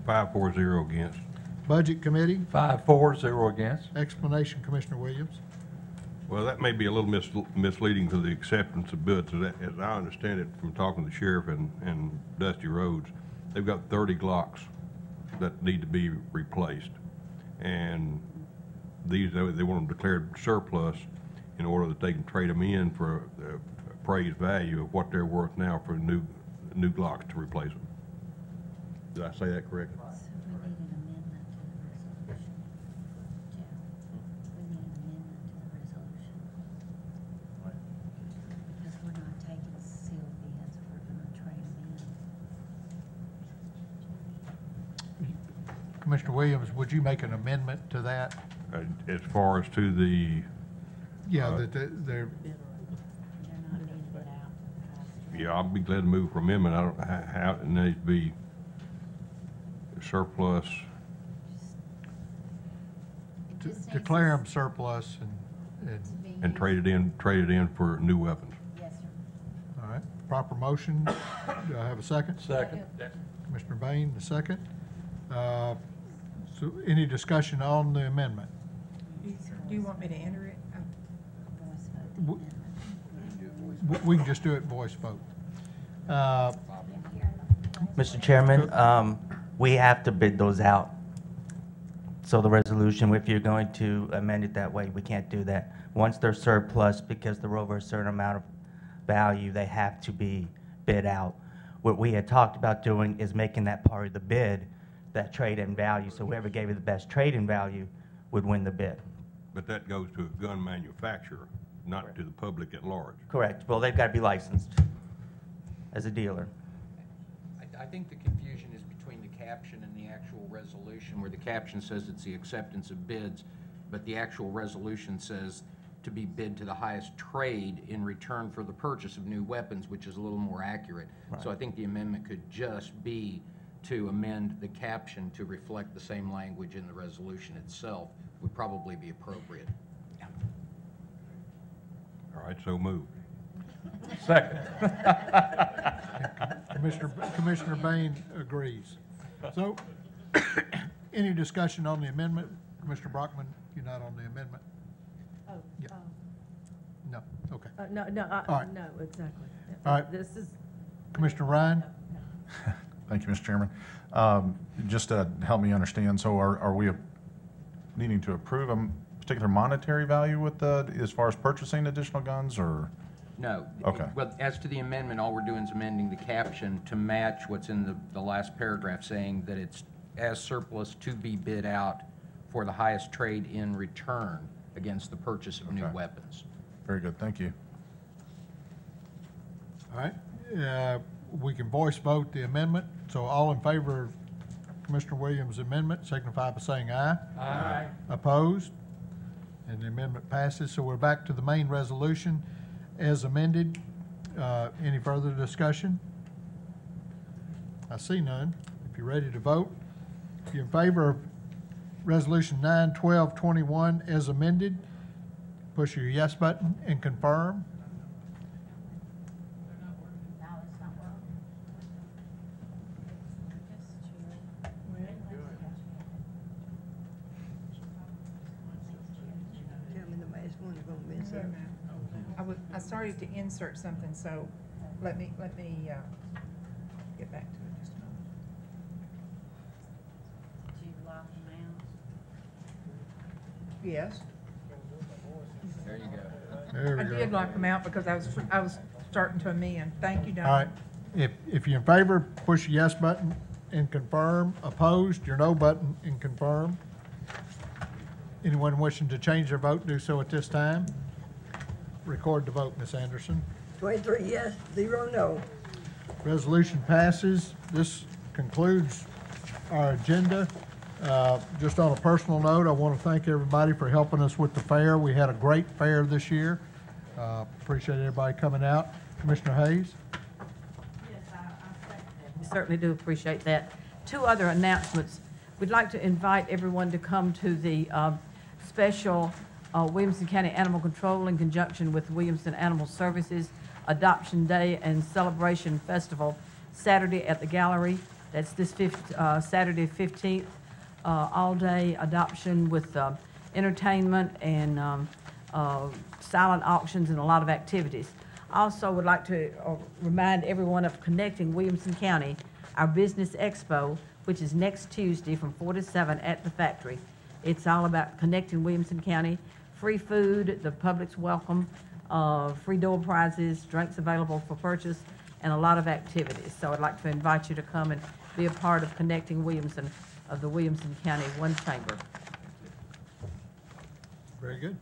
Speaker 19: 5-4, 0 against.
Speaker 1: Budget Committee?
Speaker 7: 5-4, 0 against.
Speaker 1: Explanation, Commissioner Williams.
Speaker 19: Well, that may be a little misleading for the acceptance of bids. As I understand it from talking to the sheriff and Dusty Rhodes, they've got 30 Glocks that need to be replaced. And these, they want them declared surplus in order that they can trade them in for the appraised value of what they're worth now for new Glocks to replace them. Did I say that correctly?
Speaker 1: Commissioner Williams, would you make an amendment to that?
Speaker 19: As far as to the...
Speaker 1: Yeah, that they're...
Speaker 19: Yeah, I'll be glad to move for amendment. I don't know how it needs to be surplus.
Speaker 1: Declare them surplus
Speaker 19: And trade it in for new weapons.
Speaker 11: Yes, sir.
Speaker 1: All right, proper motion. Do I have a second?
Speaker 7: Second.
Speaker 1: Commissioner Bain, the second. So any discussion on the amendment?
Speaker 3: Do you want me to enter it?
Speaker 1: We can just do it voice vote.
Speaker 5: Mr. Chairman, we have to bid those out. So the resolution, if you're going to amend it that way, we can't do that. Once they're surplus, because they're over a certain amount of value, they have to be bid out. What we had talked about doing is making that part of the bid, that trade-in value, so whoever gave you the best trade-in value would win the bid.
Speaker 19: But that goes to a gun manufacturer, not to the public at large.
Speaker 5: Correct. Well, they've got to be licensed as a dealer.
Speaker 22: I think the confusion is between the caption and the actual resolution, where the caption says it's the acceptance of bids, but the actual resolution says to be bid to the highest trade in return for the purchase of new weapons, which is a little more accurate.
Speaker 5: Right.
Speaker 22: So I think the amendment could just be to amend the caption to reflect the same language in the resolution itself, would probably be appropriate.
Speaker 19: All right, so move.
Speaker 7: Second.
Speaker 1: Commissioner Bain agrees. So, any discussion on the amendment? Commissioner Brockman, you're not on the amendment?
Speaker 12: Oh,
Speaker 1: Yeah. No, okay.
Speaker 12: No,
Speaker 1: All right.
Speaker 12: no, exactly.
Speaker 1: All right.
Speaker 12: This is.
Speaker 1: Commissioner Ryan?
Speaker 23: Thank you, Mr. Chairman. Just to help me understand, so are we needing to approve a particular monetary value with as far as purchasing additional guns, or?
Speaker 22: No.
Speaker 23: Okay.
Speaker 22: Well, as to the amendment, all we're doing is amending the caption to match what's in the last paragraph, saying that it's as surplus to be bid out for the highest trade in return against the purchase of new weapons.
Speaker 23: Very good, thank you.
Speaker 1: All right. We can voice vote the amendment. So all in favor of Commissioner Williams' amendment signify by saying aye.
Speaker 2: Aye.
Speaker 1: Opposed? And the amendment passes. So we're back to the main resolution as amended. Any further discussion? I see none. If you're ready to vote, if you're in favor of Resolution 9/12/21 as amended, push your yes button and confirm.
Speaker 4: Tell me the last one's gonna miss it.
Speaker 3: I started to insert something, so let me get back to it just a moment.
Speaker 11: Did you lock them out?
Speaker 3: Yes.
Speaker 22: There you go.
Speaker 1: There we
Speaker 3: I
Speaker 1: go.
Speaker 3: did lock them out because I was starting to amend. Thank you, Don.
Speaker 1: All right. If you're in favor, push the yes button and confirm. Opposed, your no button and confirm. Anyone wishing to change their vote, do so at this time. Record the vote, Ms. Anderson.
Speaker 4: 23 yes, 0 no.
Speaker 1: Resolution passes. This concludes our agenda. Just on a personal note, I want to thank everybody for helping us with the fair. We had a great fair this year. Appreciate everybody coming out. Commissioner Hayes?
Speaker 12: Yes, we certainly do appreciate that. Two other announcements. We'd like to invite everyone to come to the special Williamson County Animal Control in conjunction with Williamson Animal Services Adoption Day and Celebration Festival, Saturday at the Gallery. That's this Saturday 15th, all-day adoption with entertainment and silent auctions and a lot of activities. I also would like to remind everyone of Connecting Williamson County, our Business Expo, which is next Tuesday from 4 to 7 at the factory. It's all about connecting Williamson County. Free food, the public's welcome, free door prizes, drinks available for purchase, and a lot of activities. So I'd like to invite you to come and be a part of Connecting Williamson of the Williamson County One Chamber.
Speaker 1: Very good.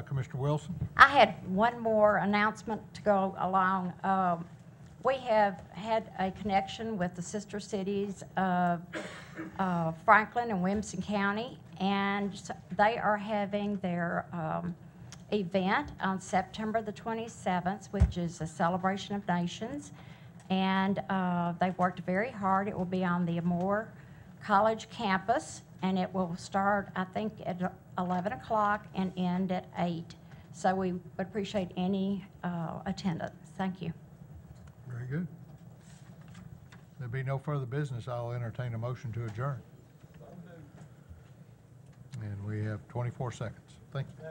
Speaker 1: Commissioner Wilson?
Speaker 9: I had one more announcement to go along. We have had a connection with the sister cities of Franklin and Williamson County, and they are having their event on September the 27th, which is a celebration of nations. And they've worked very hard. It will be on the Amore College campus, and it will start, I think, at 11 o'clock and end at 8. So we would appreciate any attendance. Thank you.
Speaker 1: Very good. There be no further business. I'll entertain a motion to adjourn. And we have 24 seconds. Thank you.